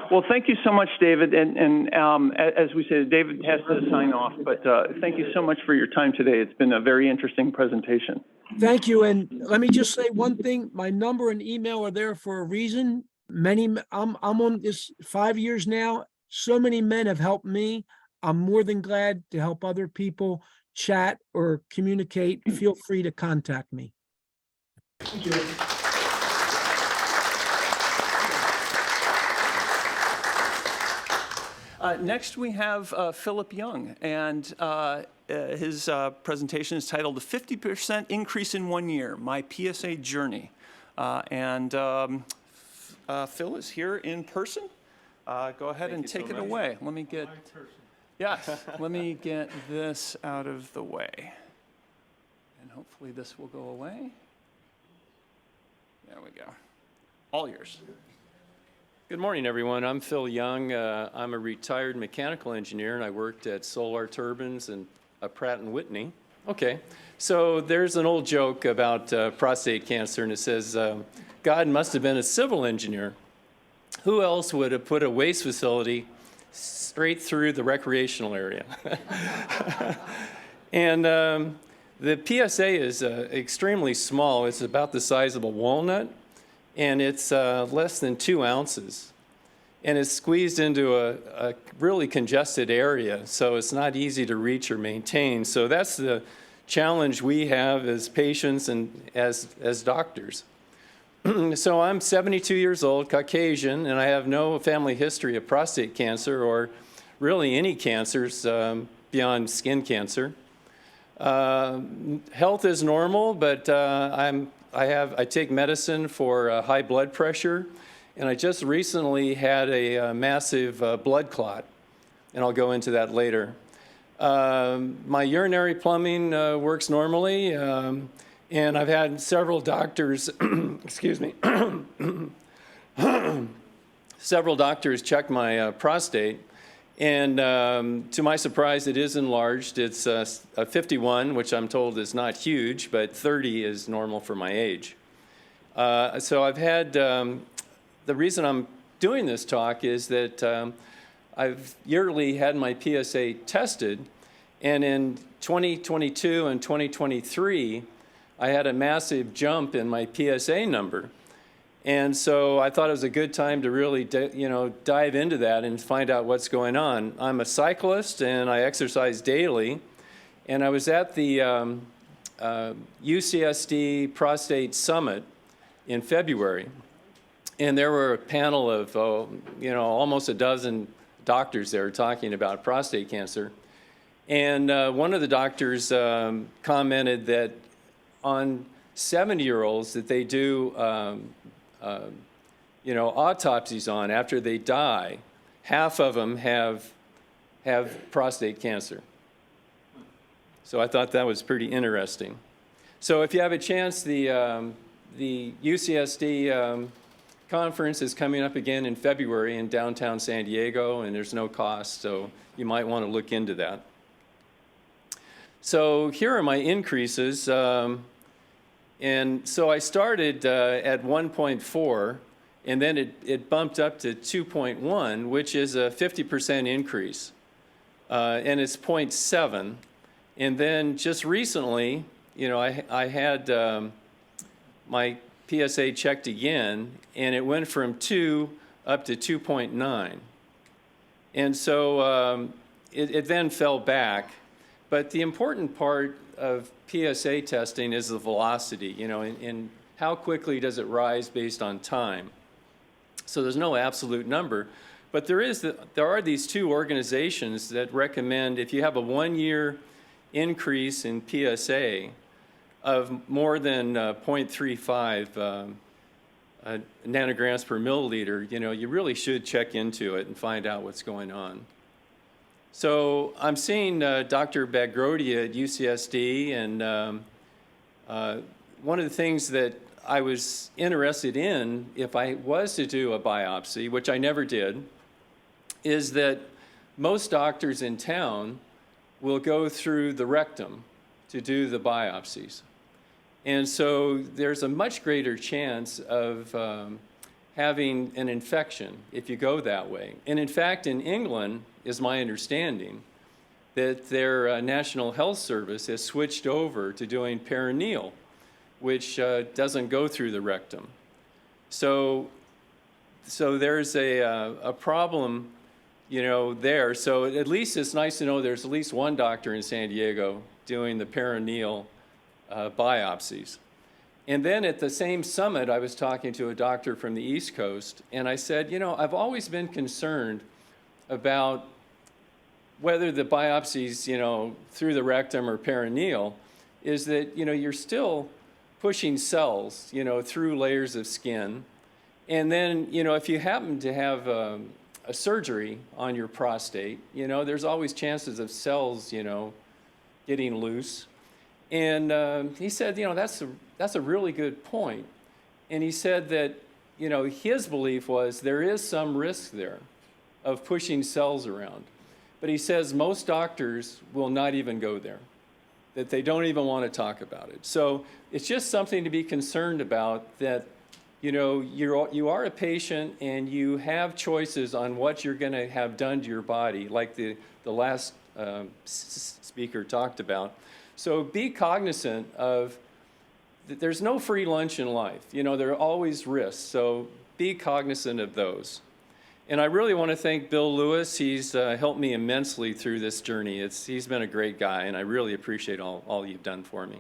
Well, thank you so much, David. And as we said, David has to sign off, but thank you so much for your time today. It's been a very interesting presentation. Thank you. And let me just say one thing. My number and email are there for a reason. I'm on this 5 years now. So many men have helped me. I'm more than glad to help other people chat or communicate. Feel free to contact me. Thank you. Next, we have Philip Young, and his presentation is titled "The 50% Increase in 1 Year: My PSA Journey." Phil is here in person. Go ahead and take it away. Let me get this out of the way, and hopefully this will go away. There we go. All yours. Good morning, everyone. I'm Phil Young. I'm a retired mechanical engineer, and I worked at Solar Turbines and Pratt & Whitney. Okay, so there's an old joke about prostate cancer, and it says, God must have been a civil engineer. Who else would have put a waste facility straight through the recreational area? And the PSA is extremely small. It's about the size of a walnut. And it's less than 2 ounces. And it's squeezed into a really congested area, so it's not easy to reach or maintain. So that's the challenge we have as patients and as doctors. So I'm 72 years old, Caucasian, and I have no family history of prostate cancer or really any cancers beyond skin cancer. Health is normal, but I take medicine for high blood pressure, and I just recently had a massive blood clot, and I'll go into that later. My urinary plumbing works normally, and I've had several doctors, excuse me, several doctors check my prostate, and to my surprise, it is enlarged. It's a 51, which I'm told is not huge, but 30 is normal for my age. So I've had, the reason I'm doing this talk is that I've yearly had my PSA tested, and in 2022 and 2023, I had a massive jump in my PSA number. And so I thought it was a good time to really, dive into that and find out what's going on. I'm a cyclist and I exercise daily. And I was at the UCSD Prostate Summit in February. And there were a panel of, almost a dozen doctors there talking about prostate cancer. And one of the doctors commented that on 70-year-olds that they do autopsies on after they die, half of them have prostate cancer. So I thought that was pretty interesting. So if you have a chance, the UCSD conference is coming up again in February in downtown San Diego, and there's no cost, so you might want to look into that. So here are my increases. And so I started at 1.4, and then it bumped up to 2.1, which is a 50% increase. And it's 0.7. And then just recently, I had my PSA checked again, and it went from 2 up to 2.9. And so it then fell back. But the important part of PSA testing is the velocity, and how quickly does it rise based on time. So there's no absolute number. But there are these two organizations that recommend if you have a 1-year increase in PSA of more than 0.35 nanograms per milliliter, you really should check into it and find out what's going on. So I'm seeing Dr. Bagrodia at UCSD, and one of the things that I was interested in, if I was to do a biopsy, which I never did, is that most doctors in town will go through the rectum to do the biopsies. And so there's a much greater chance of having an infection if you go that way. And in fact, in England, is my understanding, that their National Health Service has switched over to doing perineal, which doesn't go through the rectum. So there's a problem, there. So at least it's nice to know there's at least one doctor in San Diego doing the perineal biopsies. And then at the same summit, I was talking to a doctor from the East Coast, and I said, I've always been concerned about whether the biopsies, through the rectum or perineal, is that, you're still pushing cells, through layers of skin. And then, if you happen to have a surgery on your prostate, there's always chances of cells, getting loose. And he said, that's a really good point. And he said that, his belief was there is some risk there of pushing cells around. But he says most doctors will not even go there, that they don't even want to talk about it. So it's just something to be concerned about, that, you are a patient and you have choices on what you're going to have done to your body, like the last speaker talked about. So be cognizant of that there's no free lunch in life. There are always risks. So be cognizant of those. And I really want to thank Bill Lewis. He's helped me immensely through this journey. He's been a great guy, and I really appreciate all you've done for me.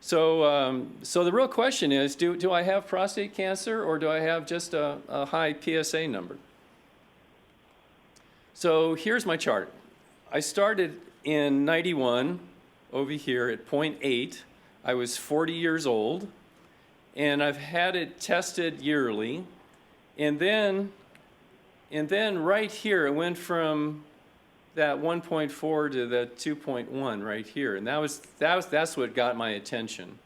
So the real question is, do I have prostate cancer, or do I have just a high PSA number? So here's my chart. I started in 91 over here at 0.8. I was 40 years old, and I've had it tested yearly. And then right here, it went from that 1.4 to the 2.1 right here. And that's what got my attention.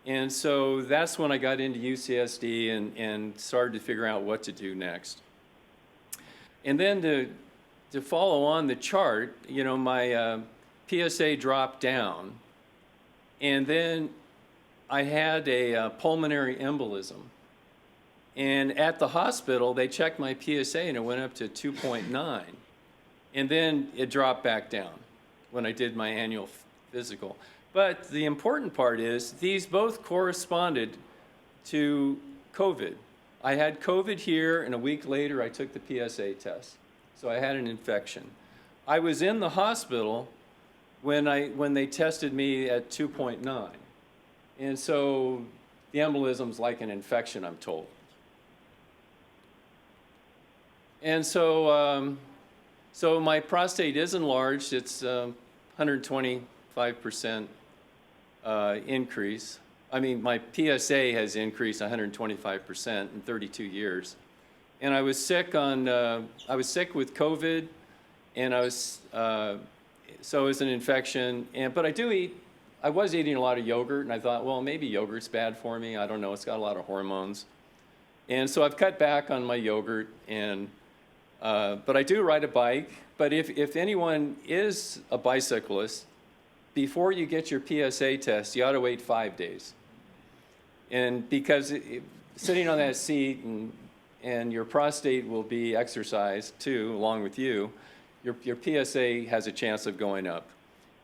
And so that's when I got into UCSD and started to figure out what to do next. And then to follow on the chart, my PSA dropped down. And then I had a pulmonary embolism. And at the hospital, they checked my PSA and it went up to 2.9. And then it dropped back down when I did my annual physical. But the important part is these both corresponded to COVID. I had COVID here, and a week later I took the PSA test. So I had an infection. I was in the hospital when they tested me at 2.9. And so the embolism's like an infection, I'm told. And so my prostate is enlarged. It's 125% increase. I mean, my PSA has increased 125% in 32 years. And I was sick with COVID, and so it was an infection. But I was eating a lot of yogurt, and I thought, well, maybe yogurt's bad for me. I don't know. It's got a lot of hormones. And so I've cut back on my yogurt, but I do ride a bike. But if anyone is a bicyclist, before you get your PSA test, you ought to wait 5 days. And because sitting on that seat and your prostate will be exercised too, along with you, your PSA has a chance of going up.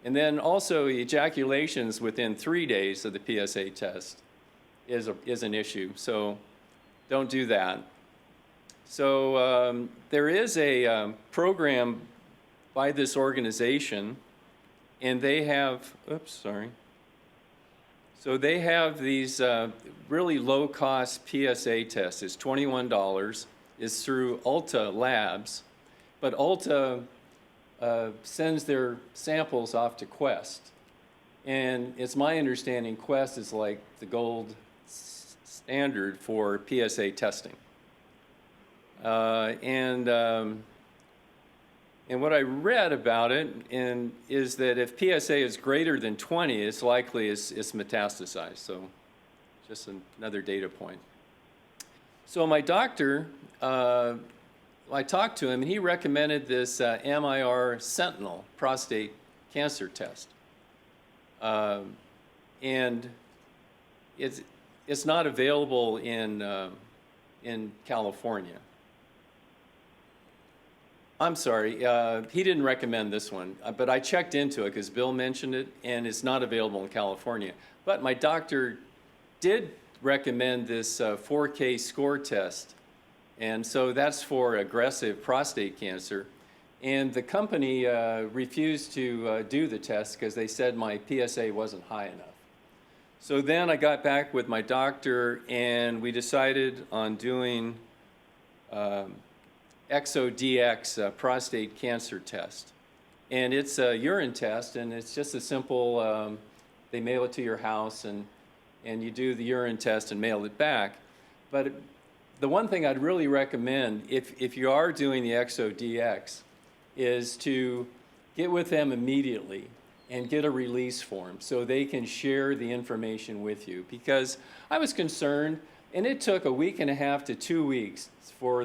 And then also ejaculations within 3 days of the PSA test is an issue. So don't do that. So there is a program by this organization, and they have, So they have these really low-cost PSA tests. It's $21. It's through Ulta Labs, but Ulta sends their samples off to Quest. And it's my understanding Quest is like the gold standard for PSA testing. And what I read about it is that if PSA is greater than 20, it's likely it's metastasized. So just another data point. So my doctor, I talked to him, and he recommended this MIR Sentinel prostate cancer test. And it's not available in California. I'm sorry, he didn't recommend this one, but I checked into it because Bill mentioned it, and it's not available in California. But my doctor did recommend this 4K score test, and so that's for aggressive prostate cancer. And the company refused to do the test because they said my PSA wasn't high enough. So then I got back with my doctor, and we decided on doing ExoDX prostate cancer test. And it's a urine test, and it's just a simple, they mail it to your house, and you do the urine test and mail it back. But the one thing I'd really recommend, if you are doing the ExoDX, is to get with them immediately and get a release form so they can share the information with you. Because I was concerned, and it took a week and a half to 2 weeks for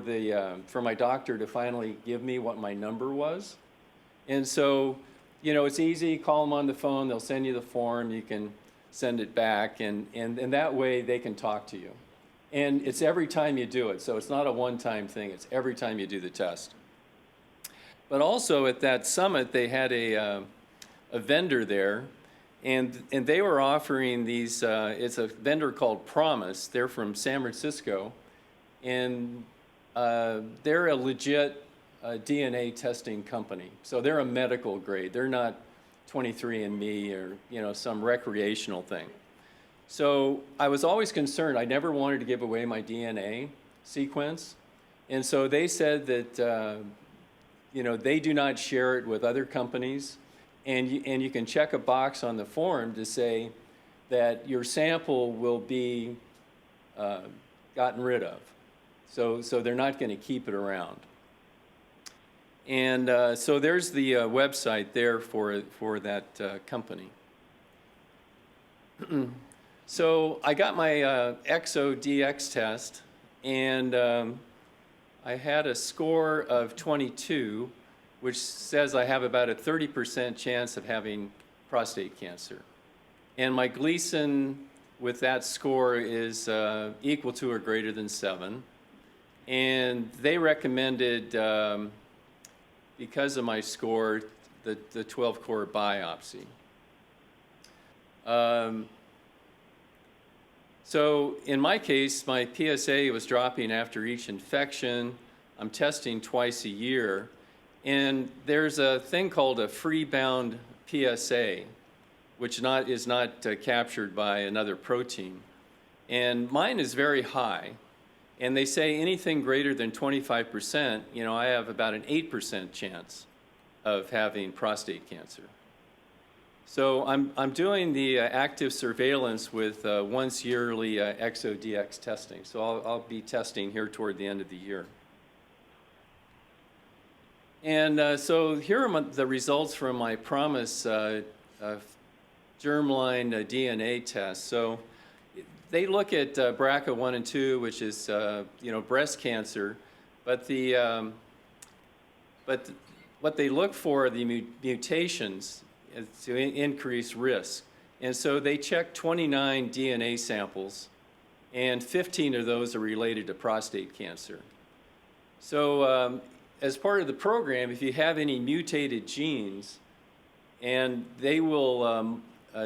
my doctor to finally give me what my number was. And so, you know, it's easy, call them on the phone, they'll send you the form, you can send it back, and that way they can talk to you. And it's every time you do it, so it's not a one-time thing, it's every time you do the test. But also at that summit, they had a vendor there, and they were offering these, it's a vendor called Promise, they're from San Francisco, and they're a legit DNA testing company. So they're a medical grade. They're not 23andMe or, you know, some recreational thing. So I was always concerned. I never wanted to give away my DNA sequence. And so they said that, you know, they do not share it with other companies. And you can check a box on the form to say that your sample will be gotten rid of. So they're not going to keep it around. And so there's the website there for that company. So I got my ExoDX test, and I had a score of 22, which says I have about a 30% chance of having prostate cancer. And my Gleason with that score is equal to or greater than 7. And they recommended, because of my score, the 12-core biopsy. So in my case, my PSA was dropping after each infection. I'm testing twice a year. And there's a thing called a free-bound PSA, which is not captured by another protein. And mine is very high. And they say anything greater than 25%, you know, I have about an 8% chance of having prostate cancer. So I'm doing the active surveillance with once yearly ExoDX testing. So I'll be testing here toward the end of the year. And so here are the results from my Promise germline DNA test. So they look at BRCA1 and 2, which is you know, breast cancer, but what they look for are the mutations to increase risk. And so they check 29 DNA samples, and 15 of those are related to prostate cancer. So as part of the program, if you have any mutated genes, and they will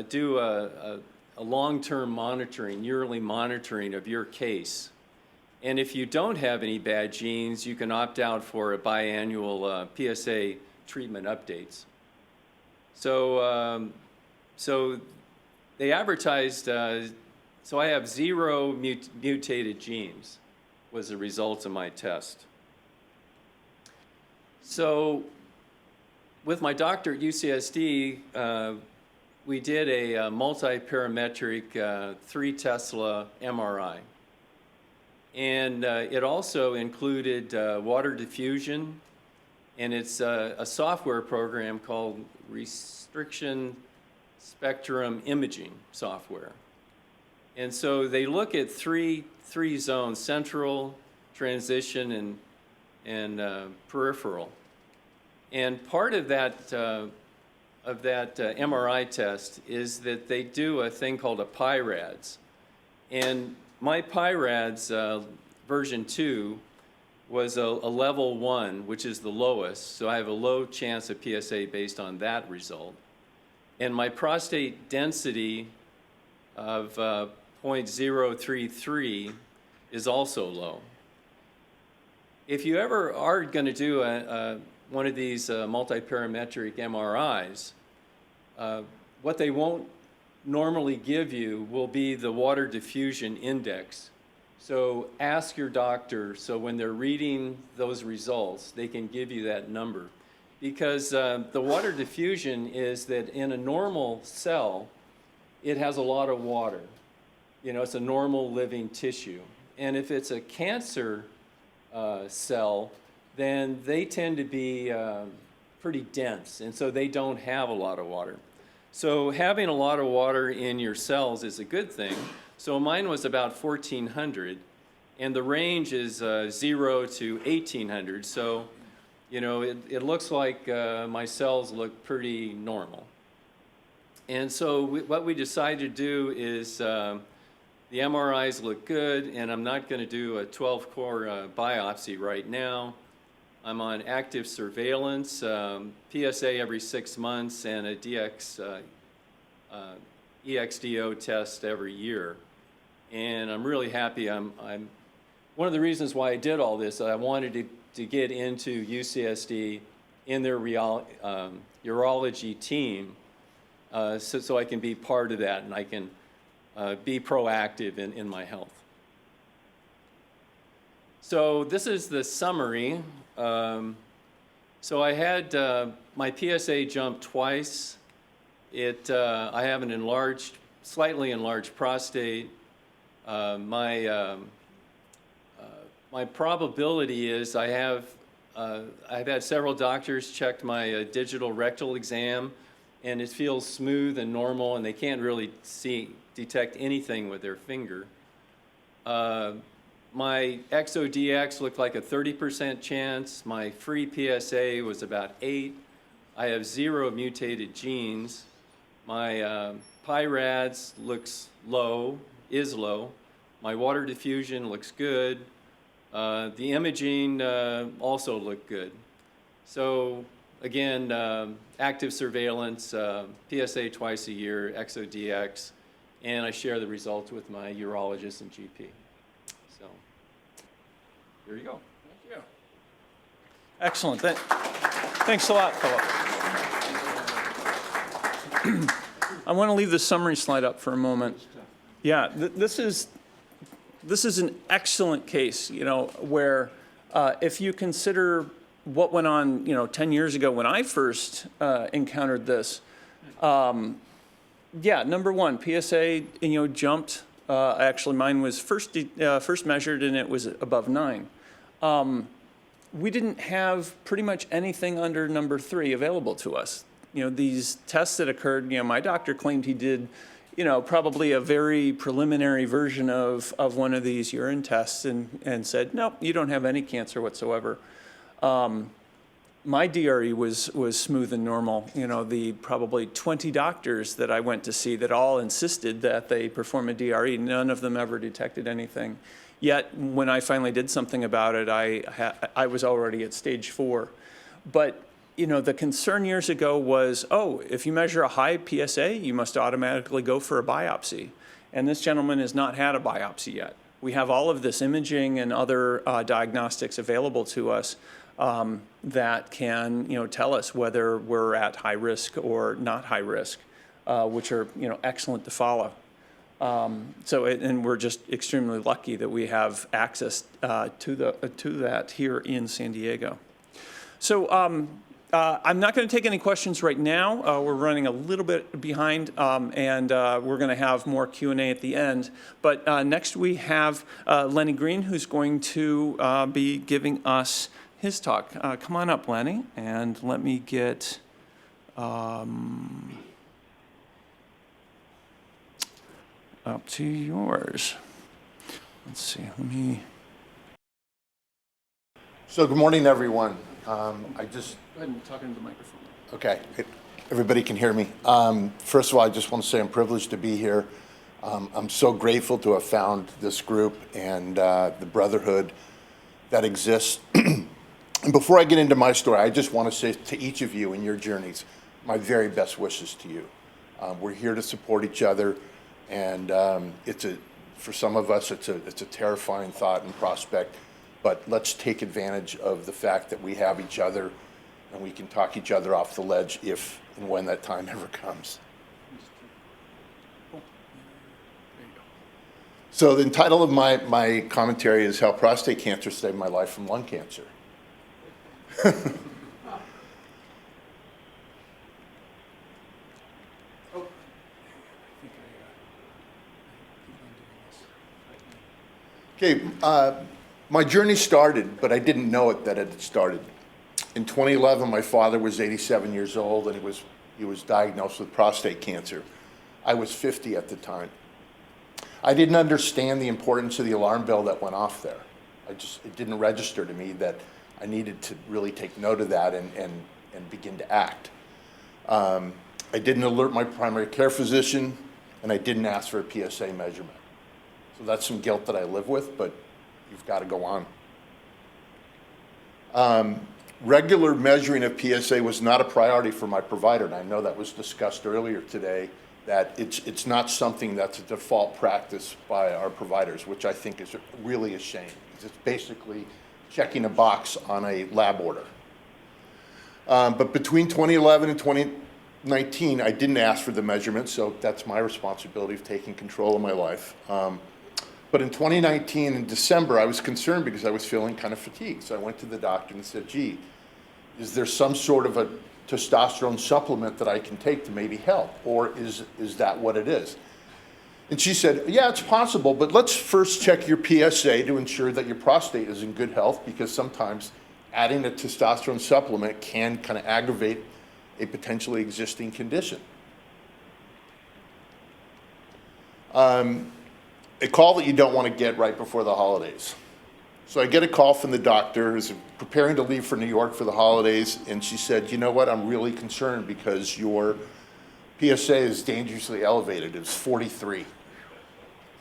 do a long-term monitoring, yearly monitoring of your case. And if you don't have any bad genes, you can opt out for a biannual PSA treatment updates. So they advertised, so I have 0 mutated genes was the result of my test. So with my doctor at UCSD, we did a multi-parametric 3 Tesla MRI. And it also included water diffusion, and it's a software program called Restriction Spectrum Imaging software. And so they look at three zones: central, transition, and peripheral. And part of that MRI test is that they do a thing called a PIRADS. And my PIRADS version 2 was a level 1, which is the lowest, so I have a low chance of PSA based on that result. And my prostate density of 0.033 is also low. If you ever are going to do one of these multi-parametric MRIs, what they won't normally give you will be the water diffusion index. So ask your doctor, so when they're reading those results, they can give you that number. Because the water diffusion is that in a normal cell, it has a lot of water. You know, it's a normal living tissue. And if it's a cancer cell, then they tend to be pretty dense, and so they don't have a lot of water. So having a lot of water in your cells is a good thing. So mine was about 1,400, and the range is 0 to 1,800. So, you know, it looks like my cells look pretty normal. And so what we decided to do is the MRIs look good, and I'm not going to do a 12-core biopsy right now. I'm on active surveillance, PSA every 6 months, and a EXDO test every year. And I'm really happy. I'm one of the reasons why I did all this, I wanted to get into UCSD in their urology team, so I can be part of that and I can be proactive in my health. So this is the summary. So I had my PSA jump twice. I have an slightly enlarged prostate. My probability is I've had several doctors check my digital rectal exam, and it feels smooth and normal, and they can't really detect anything with their finger. My ExoDX looked like a 30% chance. My free PSA was about 8. I have 0 mutated genes. My PIRADS is low. My water diffusion looks good. The imaging also looked good. So again, active surveillance, PSA twice a year, ExoDX, and I share the results with my urologist and GP. So there you go. Thank you. Excellent. Thanks a lot, Philip. I want to leave the summary slide up for a moment. Yeah, this is an excellent case, you know, where if you consider what went on, you know, 10 years ago when I first encountered this, yeah, number one, PSA, you know, jumped. Actually, mine was first measured and it was above 9. We didn't have pretty much anything under number 3 available to us. You know, these tests that occurred, you know, my doctor claimed he did, you know, probably a very preliminary version of one of these urine tests and said, no, you don't have any cancer whatsoever. My DRE was smooth and normal. You know, the probably 20 doctors that I went to see that all insisted that they perform a DRE, none of them ever detected anything. Yet, when I finally did something about it, I was already at stage 4. But you know, the concern years ago was, oh, if you measure a high PSA, you must automatically go for a biopsy. And this gentleman has not had a biopsy yet. We have all of this imaging and other diagnostics available to us that can, you know, tell us whether we're at high risk or not high risk. which are, excellent to follow. And we're just extremely lucky that we have access to that here in San Diego. So I'm not going to take any questions right now. We're running a little bit behind, and we're going to have more Q&A at the end. But next we have Lenny Green, who's going to be giving us his talk. Come on up, Lenny, and let me get... up to yours. Let's see, let me... So good morning, everyone. I just... Go ahead and talk into the microphone. Okay, everybody can hear me. First of all, I just want to say I'm privileged to be here. I'm so grateful to have found this group and the brotherhood that exists. And before I get into my story, I just want to say to each of you in your journeys, my very best wishes to you. We're here to support each other. And for some of us, it's a terrifying thought and prospect, but let's take advantage of the fact that we have each other and we can talk each other off the ledge if and when that time ever comes. So the title of my commentary is How Prostate Cancer Saved My Life from Lung Cancer. Okay, my journey started, but I didn't know it that it had started. In 2011, my father was 87 years old, and he was diagnosed with prostate cancer. I was 50 at the time. I didn't understand the importance of the alarm bell that went off there. It didn't register to me that I needed to really take note of that and begin to act. I didn't alert my primary care physician, and I didn't ask for a PSA measurement. So that's some guilt that I live with, but you've got to go on. Regular measuring of PSA was not a priority for my provider, and I know that was discussed earlier today, that it's not something that's a default practice by our providers, which I think is really a shame. It's basically checking a box on a lab order. But between 2011 and 2019, I didn't ask for the measurement, so that's my responsibility of taking control of my life. But in 2019, in December, I was concerned because I was feeling kind of fatigued. So I went to the doctor and said, gee, is there some sort of a testosterone supplement that I can take to maybe help? Or is that what it is? And she said, yeah, it's possible, but let's first check your PSA to ensure that your prostate is in good health, because sometimes adding a testosterone supplement can kind of aggravate a potentially existing condition. A call that you don't want to get right before the holidays. So I get a call from the doctor who's preparing to leave for New York for the holidays, and she said, you know what, I'm really concerned because your PSA is dangerously elevated. It was 43.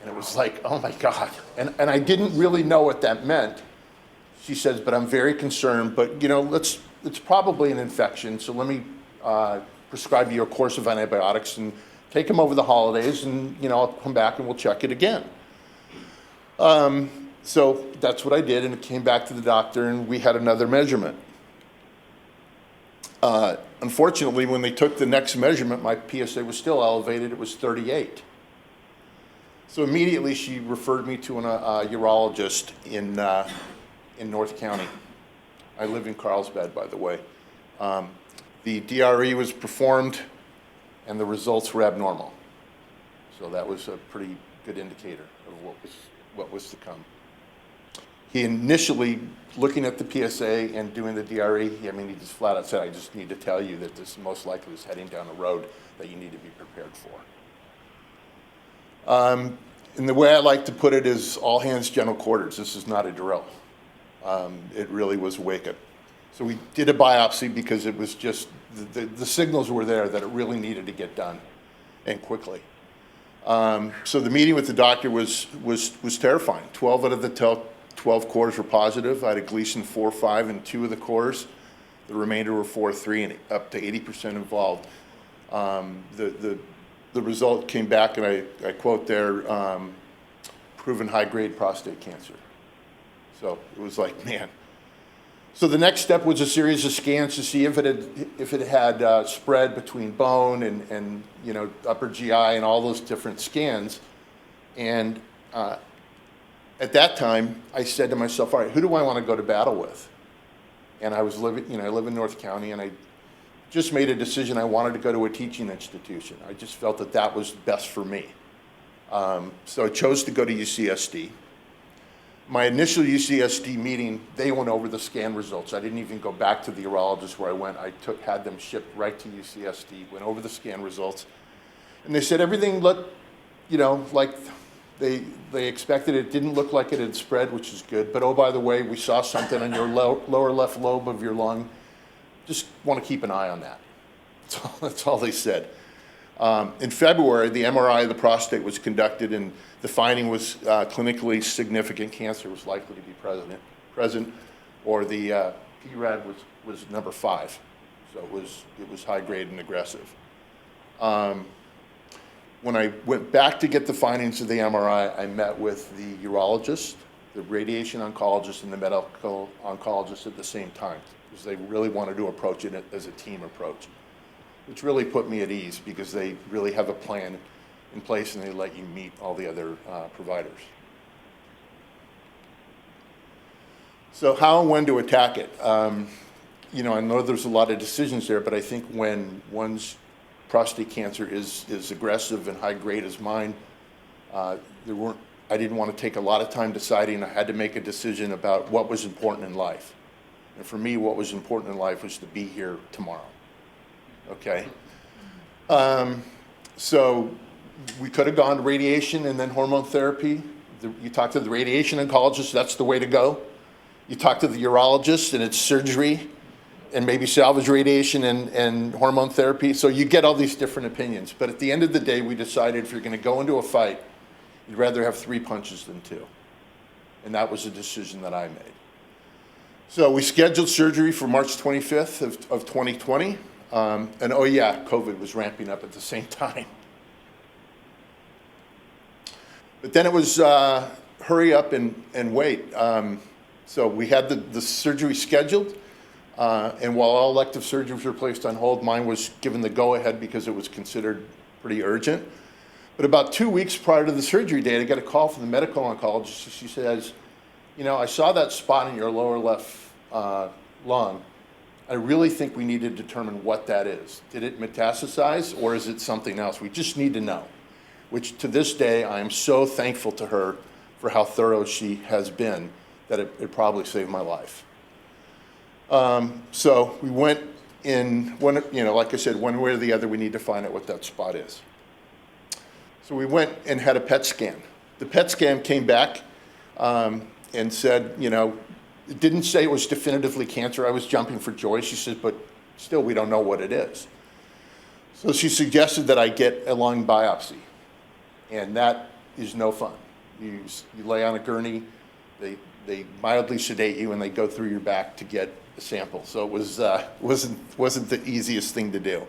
And it was like, oh my God. And I didn't really know what that meant. She says, but I'm very concerned, but it's probably an infection, so let me prescribe you a course of antibiotics and take them over the holidays, and I'll come back and we'll check it again. So that's what I did, and it came back to the doctor, and we had another measurement. Unfortunately, when they took the next measurement, my PSA was still elevated. It was 38. So immediately she referred me to a urologist in North County. I live in Carlsbad, by the way. The DRE was performed, and the results were abnormal. So that was a pretty good indicator of what was to come. He initially, looking at the PSA and doing the DRE, he just flat out said, I just need to tell you that this most likely is heading down a road that you need to be prepared for. And the way I like to put it is all hands general quarters. This is not a drill. It really was a wake-up. So we did a biopsy because it was just, the signals were there that it really needed to get done, and quickly. So the meeting with the doctor was terrifying. 12 out of the 12 cores were positive. I had a Gleason 4-5 in 2 of the cores. The remainder were 4-3 and up to 80% involved. The result came back, and I quote there, proven high-grade prostate cancer. So it was like, man. So the next step was a series of scans to see if it had spread between bone and you know, upper GI and all those different scans. And at that time, I said to myself, all right, who do I want to go to battle with? And I was living, you know, I live in North County, and I just made a decision I wanted to go to a teaching institution. I just felt that that was best for me. So I chose to go to UCSD. My initial UCSD meeting, they went over the scan results. I didn't even go back to the urologist where I went. I had them shipped right to UCSD, went over the scan results. And they said everything looked, you know, like they expected. It didn't look like it had spread, which is good. But oh, by the way, we saw something on your lower left lobe of your lung. Just want to keep an eye on that. That's all they said. In February, the MRI of the prostate was conducted, and the finding was clinically significant cancer was likely to be present, or the PRAD was number 5, so it was high grade and aggressive. When I went back to get the findings of the MRI, I met with the urologist, the radiation oncologist, and the medical oncologist at the same time, because they really wanted to approach it as a team approach, which really put me at ease because they really have a plan in place and they let you meet all the other providers. So how and when to attack it? You know, I know there's a lot of decisions there, but I think when one's prostate cancer is aggressive and high grade as mine, I didn't want to take a lot of time deciding. I had to make a decision about what was important in life. And for me, what was important in life was to be here tomorrow. Okay. So we could have gone to radiation and then hormone therapy. You talk to the radiation oncologist, that's the way to go. You talk to the urologist, and it's surgery and maybe salvage radiation and hormone therapy. So you get all these different opinions. But at the end of the day, we decided if you're going to go into a fight, you'd rather have 3 punches than 2. And that was a decision that I made. So we scheduled surgery for March 25th of 2020. And oh yeah, COVID was ramping up at the same time. But then it was hurry up and wait. So we had the surgery scheduled, and while all elective surgeries were placed on hold, mine was given the go-ahead because it was considered pretty urgent. But about 2 weeks prior to the surgery date, I got a call from the medical oncologist. She says, you know, I saw that spot in your lower left lung. I really think we need to determine what that is. Did it metastasize, or is it something else? We just need to know, which to this day, I am so thankful to her for how thorough she has been that it probably saved my life. So we went in, you know, like I said, one way or the other, we need to find out what that spot is. So we went and had a PET scan. The PET scan came back and said, you know, it didn't say it was definitively cancer. I was jumping for joy. She said, but still, we don't know what it is. So she suggested that I get a lung biopsy, and that is no fun. You lay on a gurney, they mildly sedate you, and they go through your back to get a sample. So it was wasn't the easiest thing to do.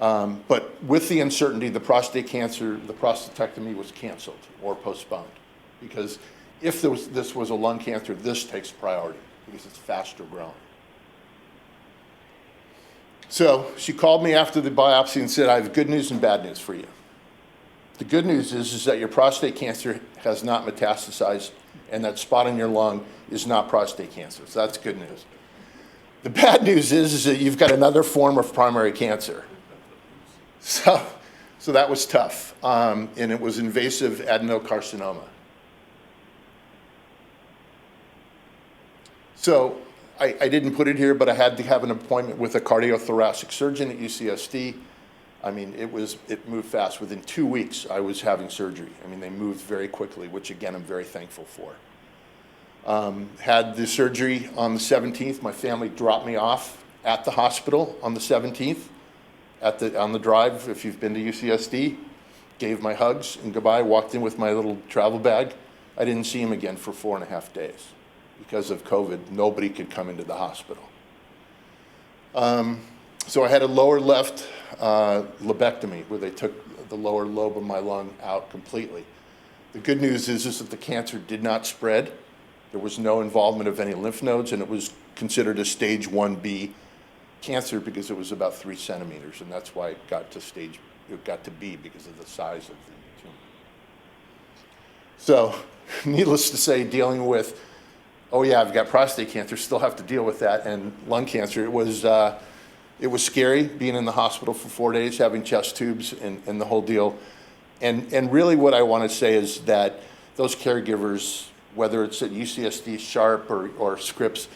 But with the uncertainty, the prostate cancer, the prostatectomy was canceled or postponed, because if this was a lung cancer, this takes priority because it's faster growing. So she called me after the biopsy and said, I have good news and bad news for you. The good news is that your prostate cancer has not metastasized, and that spot in your lung is not prostate cancer. So that's good news. The bad news is that you've got another form of primary cancer. So that was tough, and it was invasive adenocarcinoma. So I didn't put it here, but I had to have an appointment with a cardiothoracic surgeon at UCSD. I mean, it moved fast. Within 2 weeks, I was having surgery. I mean, they moved very quickly, which again, I'm very thankful for. Had the surgery on the 17th. My family dropped me off at the hospital on the 17th, on the drive, if you've been to UCSD. Gave my hugs and goodbye, walked in with my little travel bag. I didn't see him again for 4.5 days. Because of COVID, nobody could come into the hospital. So I had a lower left lobectomy, where they took the lower lobe of my lung out completely. The good news is that the cancer did not spread, There was no involvement of any lymph nodes, and it was considered a stage 1B cancer because it was about 3 centimeters, and that's why it got to B because of the size of the tumor. So, needless to say, dealing with, oh yeah, I've got prostate cancer, still have to deal with that, and lung cancer, it was scary being in the hospital for 4 days, having chest tubes and the whole deal. And really what I want to say is that those caregivers, whether it's at UCSD, Sharp, or Scripps,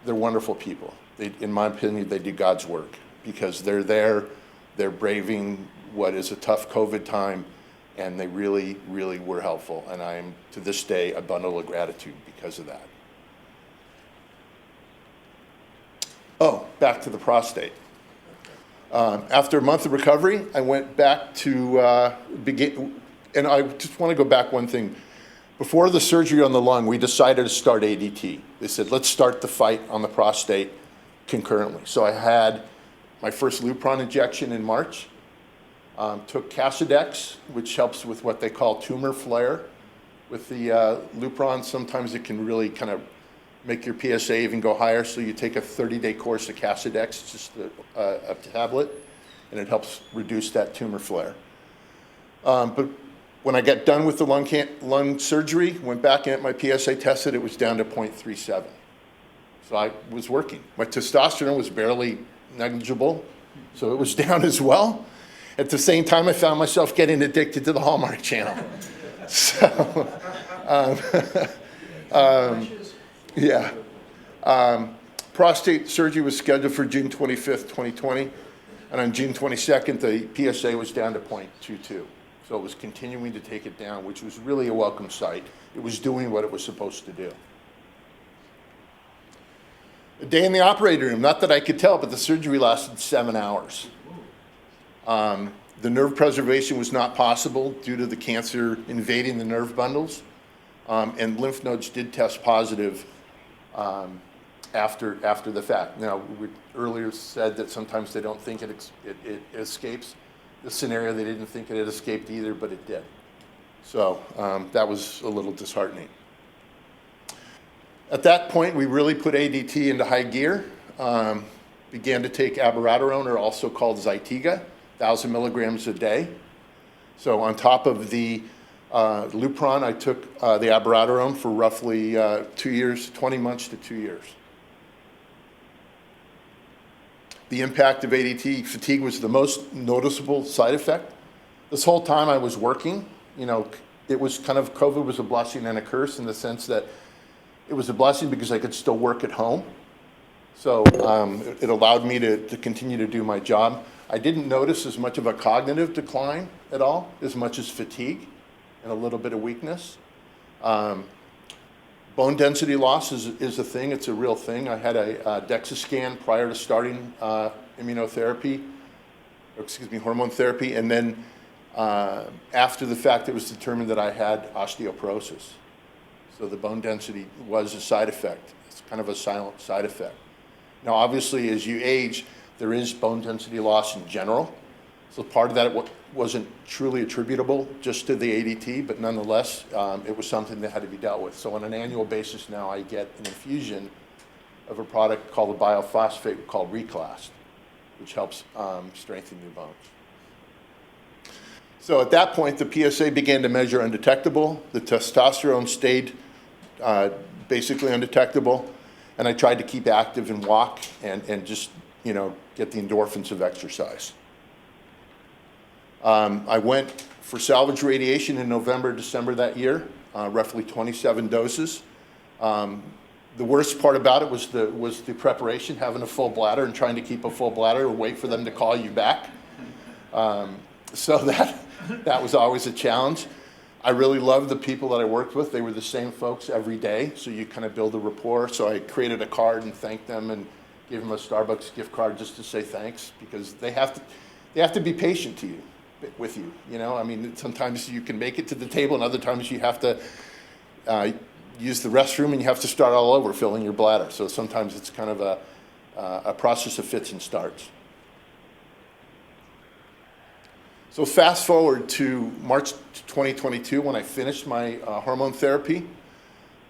they're wonderful people. In my opinion, they do God's work because they're there, they're braving what is a tough COVID time, and they really, really were helpful. And I am, to this day, a bundle of gratitude because of that. Oh, back to the prostate. After a month of recovery, I went back to begin, and I just want to go back one thing. Before the surgery on the lung, we decided to start ADT. They said, let's start the fight on the prostate concurrently. So I had my first Lupron injection in March, took Casodex, which helps with what they call tumor flare. With the Lupron, sometimes it can really kind of make your PSA even go higher, so you take a 30-day course of Casodex, it's just a tablet, and it helps reduce that tumor flare. But when I got done with the lung surgery, went back and my PSA tested, it was down to 0.37. So I was working. My testosterone was barely negligible, so it was down as well. At the same time, I found myself getting addicted to the Hallmark Channel. So, yeah. Prostate surgery was scheduled for June 25th, 2020, and on June 22nd, the PSA was down to 0.22. So it was continuing to take it down, which was really a welcome sight. It was doing what it was supposed to do. A day in the operating room, not that I could tell, but the surgery lasted 7 hours. The nerve preservation was not possible due to the cancer invading the nerve bundles, and lymph nodes did test positive after the fact. Now, we earlier said that sometimes they don't think it escapes. The scenario, they didn't think it had escaped either, but it did. So that was a little disheartening. At that point, we really put ADT into high gear, began to take abiraterone, or also called Zytiga, 1,000 milligrams a day. So on top of the Lupron, I took the abiraterone for roughly 2 years, 20 months to 2 years. The impact of ADT, fatigue was the most noticeable side effect. This whole time I was working, you know, it was kind of, COVID was a blessing and a curse in the sense that it was a blessing because I could still work at home. So it allowed me to continue to do my job. I didn't notice as much of a cognitive decline at all, as much as fatigue and a little bit of weakness. Bone density loss is a thing, it's a real thing. I had a DEXA scan prior to starting immunotherapy, or excuse me, hormone therapy, and then after the fact it was determined that I had osteoporosis. So the bone density was a side effect. It's kind of a silent side effect. Now obviously as you age, there is bone density loss in general. So part of that wasn't truly attributable just to the ADT, but nonetheless, it was something that had to be dealt with. So on an annual basis now, I get an infusion of a product called a biophosphate called Reclast, which helps strengthen your bones. So at that point, the PSA began to measure undetectable. The testosterone stayed basically undetectable. And I tried to keep active and walk and just, you know, get the endorphins of exercise. I went for salvage radiation in November, December that year, roughly 27 doses. The worst part about it was the preparation, having a full bladder and trying to keep a full bladder and wait for them to call you back. So that was always a challenge. I really loved the people that I worked with. They were the same folks every day, so you kind of build a rapport. So I created a card and thanked them and gave them a Starbucks gift card just to say thanks, because they have to be patient with you. You know, I mean, sometimes you can make it to the table, and other times you have to use the restroom and you have to start all over filling your bladder. So sometimes it's kind of a process of fits and starts. So fast forward to March 2022 when I finished my hormone therapy.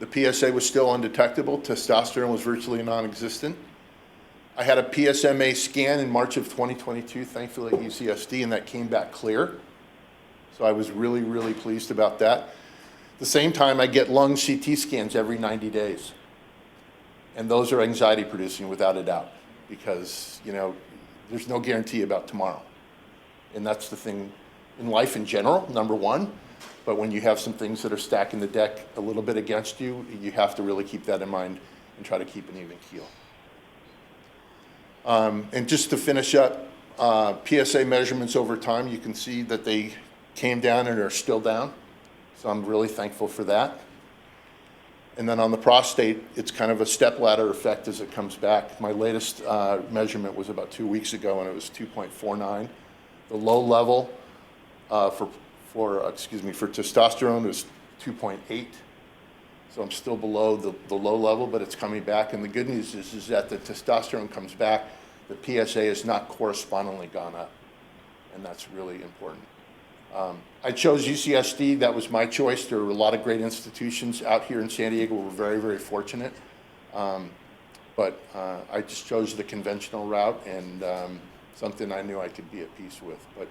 The PSA was still undetectable. Testosterone was virtually non-existent. I had a PSMA scan in March of 2022, thankfully at UCSD, and that came back clear. So I was really, really pleased about that. At the same time, I get lung CT scans every 90 days. And those are anxiety producing without a doubt, because, you know, there's no guarantee about tomorrow. And that's the thing in life in general, number one. But when you have some things that are stacking the deck a little bit against you, you have to really keep that in mind and try to keep an even keel. And just to finish up, PSA measurements over time, you can see that they came down and are still down. So I'm really thankful for that. And then on the prostate, it's kind of a stepladder effect as it comes back. My latest measurement was about 2 weeks ago, and it was 2.49. The low level for testosterone was 2.8. So I'm still below the low level, but it's coming back. And the good news is that the testosterone comes back, the PSA has not correspondingly gone up. And that's really important. I chose UCSD. That was my choice. There were a lot of great institutions out here in San Diego. We're very, very fortunate. But I just chose the conventional route, and something I knew I could be at peace with. But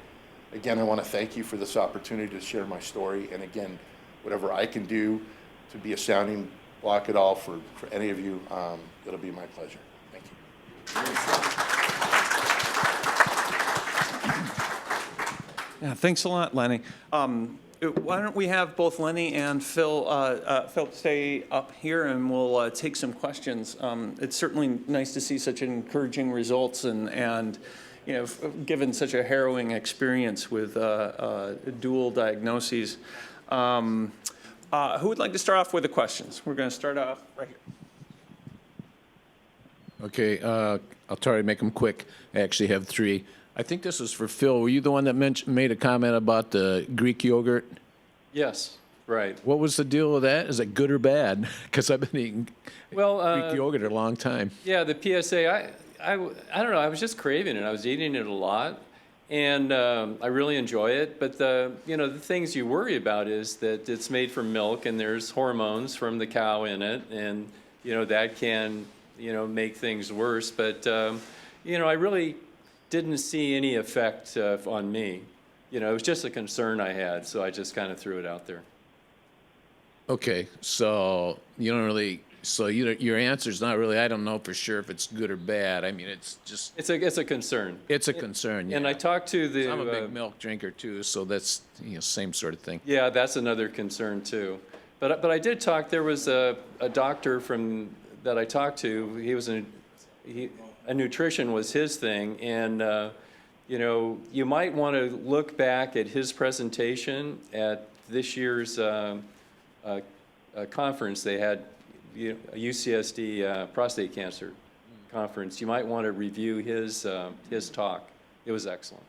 again, I want to thank you for this opportunity to share my story. And again, whatever I can do to be a sounding block at all for any of you, it'll be my pleasure. Thank you. Yeah, thanks a lot, Lenny. Why don't we have both Lenny and Phil stay up here, and we'll take some questions. It's certainly nice to see such encouraging results, and you know, given such a harrowing experience with dual diagnoses. Who would like to start off with the questions? We're going to start off right here. Okay, I'll try to make them quick. I actually have three. I think this is for Phil. Were you the one that made a comment about the Greek yogurt? Yes, right. What was the deal with that? Is it good or bad? Because I've been eating Greek yogurt a long time. Yeah, the PSA, I don't know, I was just craving it. I was eating it a lot, and I really enjoy it. But the things you worry about is that it's made from milk, and there's hormones from the cow in it, and that can make things worse. But I really didn't see any effect on me. It was just a concern I had, so I just kind of threw it out there. Okay, so you don't really. So your answer is not really. I don't know for sure if it's good or bad. I mean, it's just. It's a concern. It's a concern. Yeah. And I talked to the. I'm a big milk drinker too, so that's same sort of thing. Yeah, that's another concern too. But I did talk. There was a doctor that I talked to. He was a nutrition was his thing, and you might want to look back at his presentation at this year's conference they had. A UCSD prostate cancer conference. You might want to review his talk. It was excellent.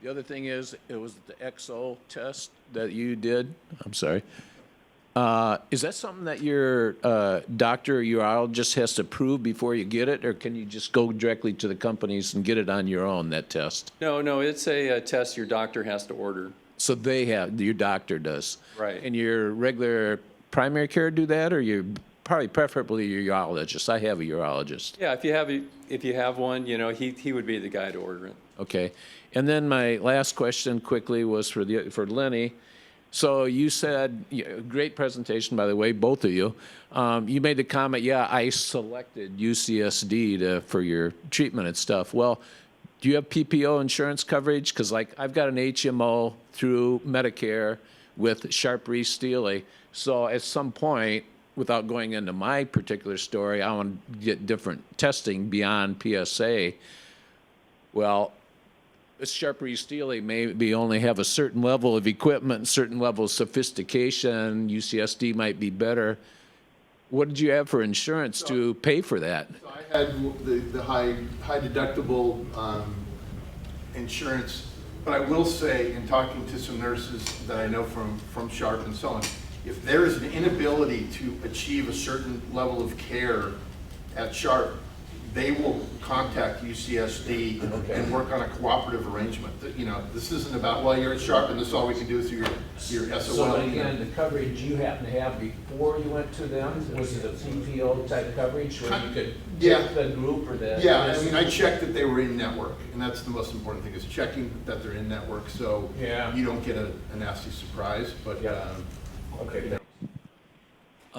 The other thing is, it was the XO test that you did. I'm sorry. Is that something that your doctor or urologist has to prove before you get it, or can you just go directly to the companies and get it on your own, that test? No, it's a test your doctor has to order. So your doctor does. Right. And your regular primary care do that, or preferably your urologist? I have a urologist. Yeah, if you have one, he would be the guy to order it. Okay. And then my last question quickly was for Lenny. So you said, great presentation, by the way, both of you. You made the comment, I selected UCSD for your treatment and stuff. Well, do you have PPO insurance coverage? Because I've got an HMO through Medicare with Sharp-Reese-Steely. So at some point, without going into my particular story, I want to get different testing beyond PSA. Well, Sharp-Reese-Steely maybe only have a certain level of equipment, certain level of sophistication. UCSD might be better. What did you have for insurance to pay for that? So I had the high deductible insurance, but I will say, in talking to some nurses that I know from Sharp and so on, if there is an inability to achieve a certain level of care at Sharp, they will contact UCSD and work on a cooperative arrangement. You know, this isn't about, well, you're at Sharp and this is all we can do through your SOL. So again, the coverage you happen to have before you went to them, was it a PPO type coverage where you could get the group or the? Yeah, I mean, I checked that they were in network, and that's the most important thing, is checking that they're in network, so you don't get a nasty surprise, but. Okay.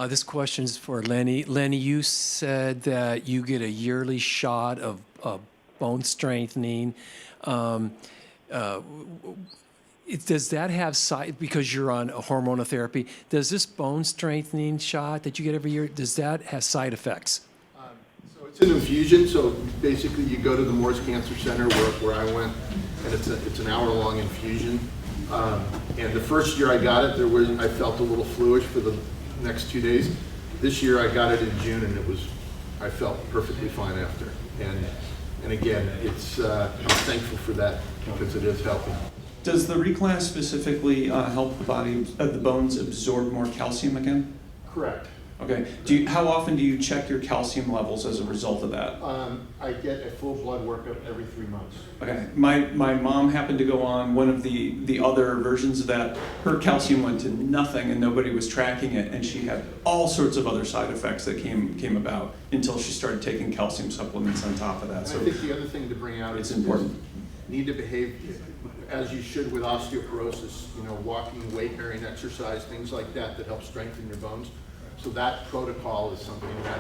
This question is for Lenny. Lenny, you said that you get a yearly shot of bone strengthening. Does that have side, because you're on a hormonal therapy, does this bone strengthening shot that you get every year, does that have side effects? So it's an infusion, so basically you go to the Moores Cancer Center where I went, and it's an hour-long infusion. And the first year I got it, I felt a little fluish for the next 2 days. This year I got it in June, and I felt perfectly fine after. And again, I'm thankful for that because it is helping. Does the reclass specifically help the bones absorb more calcium again? Correct. Okay. How often do you check your calcium levels as a result of that? I get a full blood workup every 3 months. Okay. My mom happened to go on one of the other versions of that. Her calcium went to nothing and nobody was tracking it, and she had all sorts of other side effects that came about until she started taking calcium supplements on top of that. So I think the other thing to bring out is important. Need to behave as you should with osteoporosis, you know, walking, weight bearing exercise, things like that help strengthen your bones. So that protocol is something that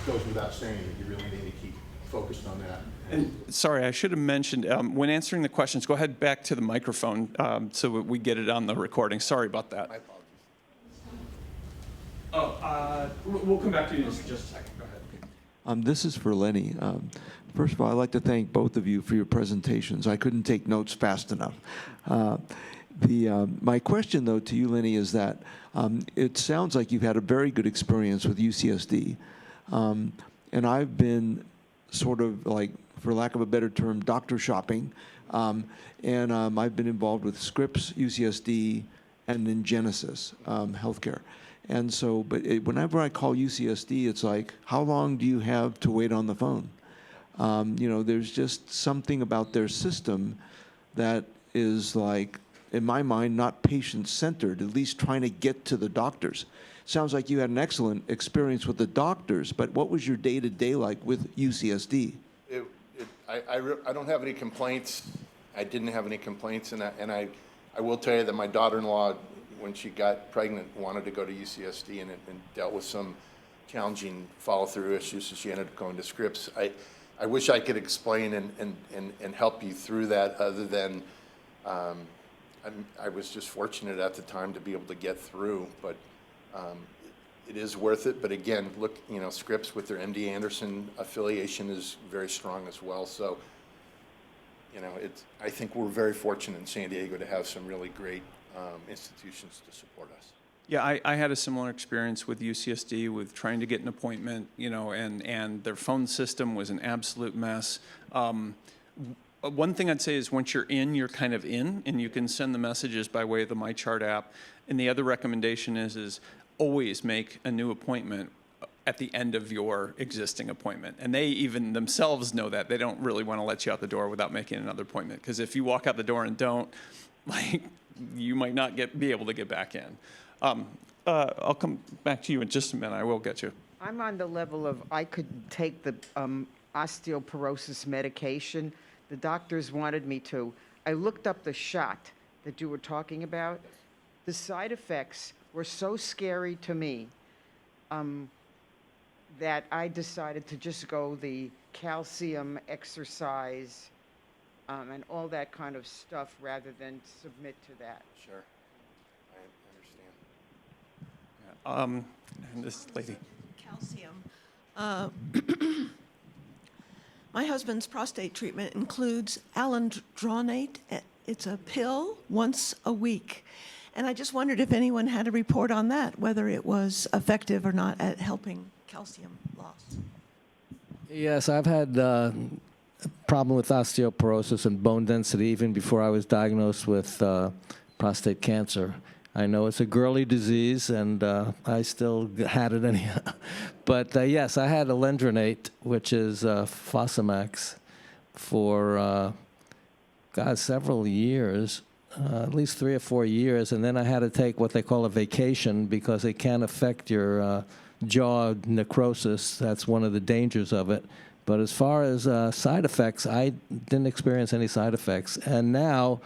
goes without saying, that you really need to keep focused on that. And sorry, I should have mentioned, when answering the questions, go ahead back to the microphone so we get it on the recording. Sorry about that. My apologies. We'll come back to you in just a second. Go ahead. This is for Lenny. First of all, I'd like to thank both of you for your presentations. I couldn't take notes fast enough. My question, though, to you, Lenny, is that it sounds like you've had a very good experience with UCSD. And I've been sort of like, for lack of a better term, doctor shopping. And I've been involved with Scripps, UCSD, and then Genesis Healthcare. And so, but whenever I call UCSD, it's like, how long do you have to wait on the phone? You know, there's just something about their system that is like, in my mind, not patient-centered, at least trying to get to the doctors. Sounds like you had an excellent experience with the doctors, but what was your day-to-day like with UCSD? I don't have any complaints. I didn't have any complaints, and I will tell you that my daughter-in-law, when she got pregnant, wanted to go to UCSD and dealt with some challenging follow-through issues, so she ended up going to Scripps. I wish I could explain and help you through that, other than I was just fortunate at the time to be able to get through, but it is worth it. But again, look, you know, Scripps with their MD Anderson affiliation is very strong as well. So, you know, I think we're very fortunate in San Diego to have some really great institutions to support us. Yeah, I had a similar experience with UCSD with trying to get an appointment, you know, and their phone system was an absolute mess. One thing I'd say is once you're in, you're kind of in, and you can send the messages by way of the MyChart app. And the other recommendation is always make a new appointment at the end of your existing appointment. And they even themselves know that. They don't really want to let you out the door without making another appointment. Because if you walk out the door and don't, like, you might not be able to get back in. I'll come back to you in just a minute. I will get you. I'm on the level of I could take the osteoporosis medication. The doctors wanted me to. I looked up the shot that you were talking about. The side effects were so scary to me that I decided to just go the calcium exercise and all that kind of stuff rather than submit to that. Sure, I understand. And this lady. Calcium. My husband's prostate treatment includes alendronate. It's a pill once a week. And I just wondered if anyone had a report on that, whether it was effective or not at helping calcium loss. Yes, I've had a problem with osteoporosis and bone density even before I was diagnosed with prostate cancer. I know it's a girly disease, and I still had it anyhow. But yes, I had alendronate, which is Fosamax, for several years, at least 3 or 4 years, and then I had to take what they call a vacation because it can affect your jaw necrosis. That's one of the dangers of it. But as far as side effects, I didn't experience any side effects. And now,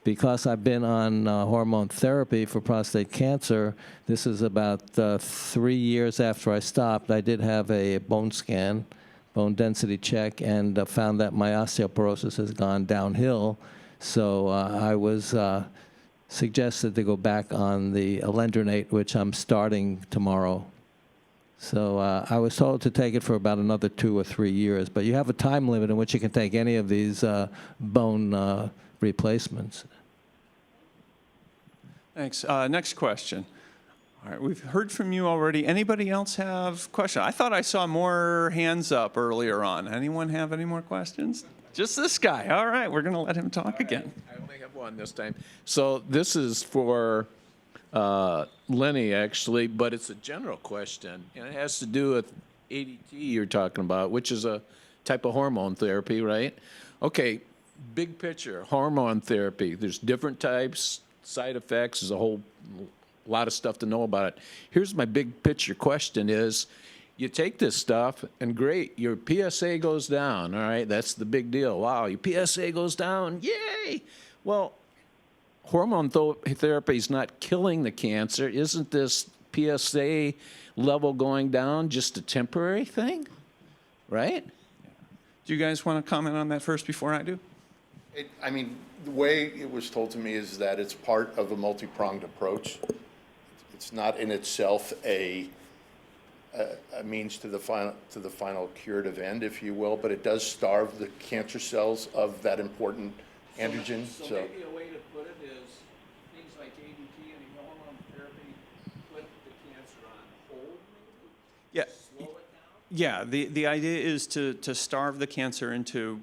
because I've been on hormone therapy for prostate cancer, this is about 3 years after I stopped. I did have a bone scan, bone density check, and found that my osteoporosis has gone downhill. So I was suggested to go back on the alendronate, which I'm starting tomorrow. So I was told to take it for about another 2 or 3 years. But you have a time limit in which you can take any of these bone replacements. Thanks. Next question. All right, we've heard from you already. Anybody else have questions? I thought I saw more hands up earlier on. Anyone have any more questions? Just this guy. All right, we're going to let him talk again. I only have one this time. So this is for Lenny, actually, but it's a general question, and it has to do with ADT you're talking about, which is a type of hormone therapy, right? Okay, big picture, hormone therapy. There's different types, side effects. There's a whole lot of stuff to know about it. Here's my big picture question is, you take this stuff, and great, your PSA goes down, all right? That's the big deal. Wow, your PSA goes down, yay! Well, hormone therapy is not killing the cancer. Isn't this PSA level going down just a temporary thing, right? Do you guys want to comment on that first before I do? I mean, the way it was told to me is that it's part of a multi-pronged approach. It's not in itself a means to the final curative end, if you will, but it does starve the cancer cells of that important antigen. So maybe a way to put it is things like ADT and hormone therapy put the cancer on hold, maybe? Yeah. Slow it down? Yeah, the idea is to starve the cancer into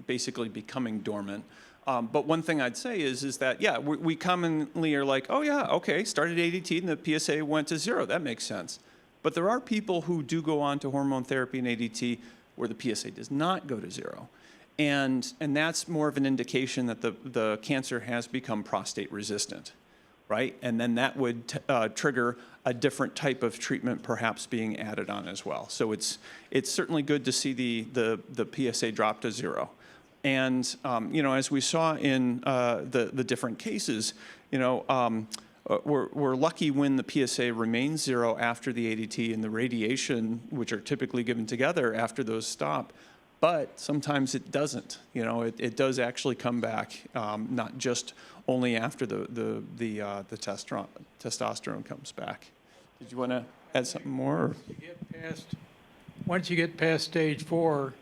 basically becoming dormant. But one thing I'd say is that, yeah, we commonly are like, oh, yeah, okay, started ADT and the PSA went to 0. That makes sense. But there are people who do go on to hormone therapy and ADT where the PSA does not go to 0. And that's more of an indication that the cancer has become prostate resistant, right? And then that would trigger a different type of treatment perhaps being added on as well. So it's certainly good to see the PSA drop to 0. And, you know, as we saw in the different cases, you know, we're lucky when the PSA remains 0 after the ADT and the radiation, which are typically given together after those stop. But sometimes it doesn't. You know, it does actually come back, not just only after the testosterone comes back. Did you want to add something more? Or? Once you get past stage 4,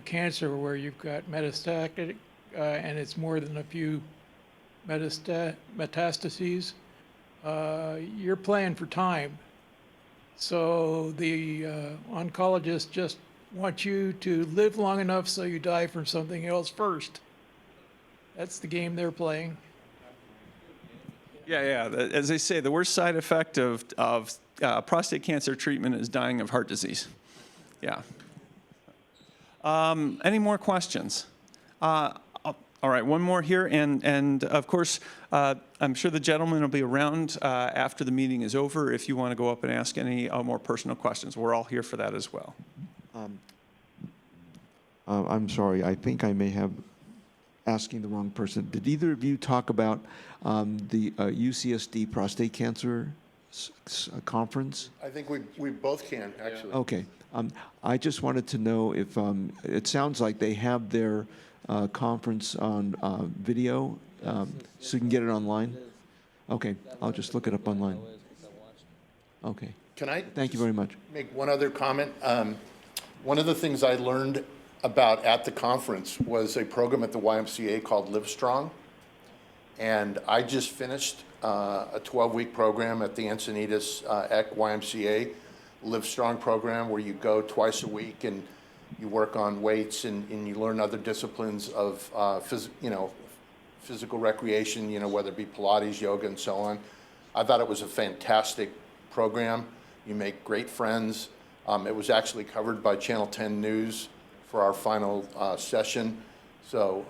cancer where you've got metastatic and it's more than a few metastases, you're playing for time. So the oncologist just wants you to live long enough so you die from something else first. That's the game they're playing. Yeah. As they say, the worst side effect of prostate cancer treatment is dying of heart disease. Yeah. Any more questions? All right, one more here, and of course, I'm sure the gentleman will be around after the meeting is over if you want to go up and ask any more personal questions. We're all here for that as well. I'm sorry, I think I may have asking the wrong person. Did either of you talk about the UCSD prostate cancer conference? I think we both can, actually. Okay. I just wanted to know if it sounds like they have their conference on video, so you can get it online. Okay, I'll just look it up online. Okay. Can I? Thank you very much. Make one other comment. One of the things I learned about at the conference was a program at the YMCA called Live Strong, and I just finished a 12-week program at the Encinitas EC YMCA Live Strong program, where you go twice a week and you work on weights and you learn other disciplines of physical recreation, whether it be Pilates, yoga, and so on. I thought it was a fantastic program. You make great friends. It was actually covered by Channel 10 News for our final session. So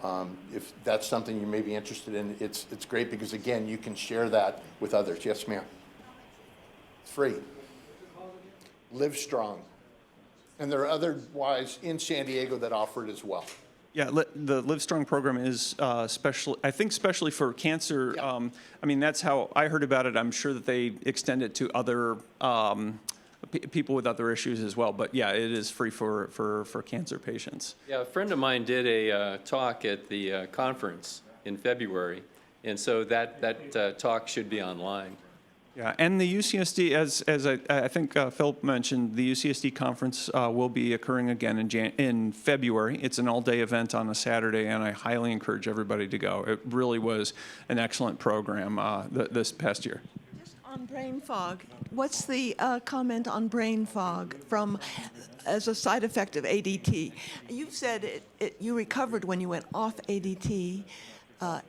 if that's something you may be interested in, it's great because, again, you can share that with others. Yes, ma'am. It's free. Live Strong. And there are otherwise in San Diego that offer it as well. Yeah, the Live Strong program is I think especially for cancer. Yeah. I mean, that's how I heard about it. I'm sure that they extend it to other people with other issues as well. But yeah, it is free for cancer patients. Yeah, a friend of mine did a talk at the conference in February, and so that talk should be online. Yeah, and the UCSD, as I think Philip mentioned, the UCSD conference will be occurring again in February. It's an all-day event on a Saturday, and I highly encourage everybody to go. It really was an excellent program this past year. Just on brain fog, what's the comment on brain fog as a side effect of ADT? You've said you recovered when you went off ADT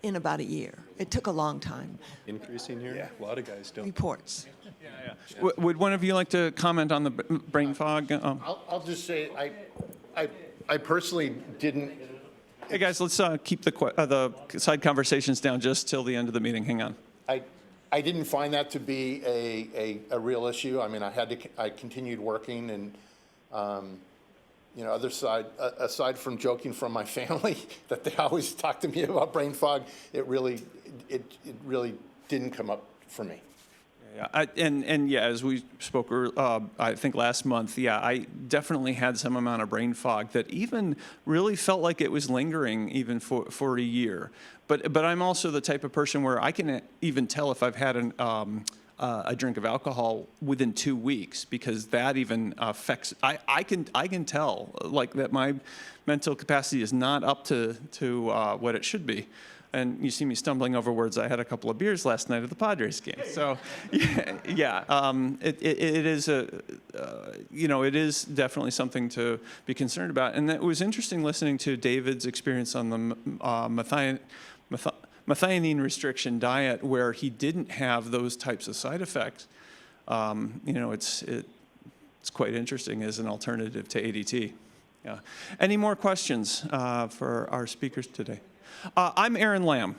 in about a year. It took a long time. Increasing here? Yeah. A lot of guys don't. Reports. Yeah. Would one of you like to comment on the brain fog? I'll just say I personally didn't. Hey guys, let's keep the side conversations down just till the end of the meeting. Hang on. I didn't find that to be a real issue. I mean, I continued working, and you know, aside from joking from my family that they always talk to me about brain fog, it really didn't come up for me. Yeah, and yeah, as we spoke, I think last month, yeah, I definitely had some amount of brain fog that even really felt like it was lingering even for a year. But I'm also the type of person where I can even tell if I've had a drink of alcohol within 2 weeks, because that even affects. I can tell like that my mental capacity is not up to what it should be. And you see me stumbling over words. I had a couple of beers last night at the Padres game. So, yeah, it is it is definitely something to be concerned about. And it was interesting listening to David's experience on the methionine restriction diet, where he didn't have those types of side effects. It's quite interesting as an alternative to ADT. Yeah. Any more questions for our speakers today? I'm Aaron Lamb.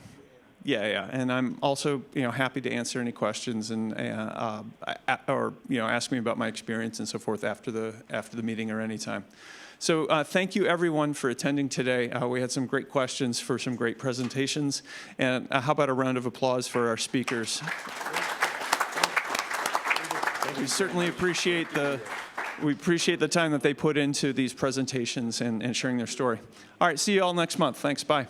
Yeah, and I'm also happy to answer any questions and or ask me about my experience and so forth after the meeting or anytime. So thank you everyone for attending today. We had some great questions for some great presentations, and how about a round of applause for our speakers? We certainly appreciate the time that they put into these presentations and sharing their story. All right, see you all next month. Thanks, bye.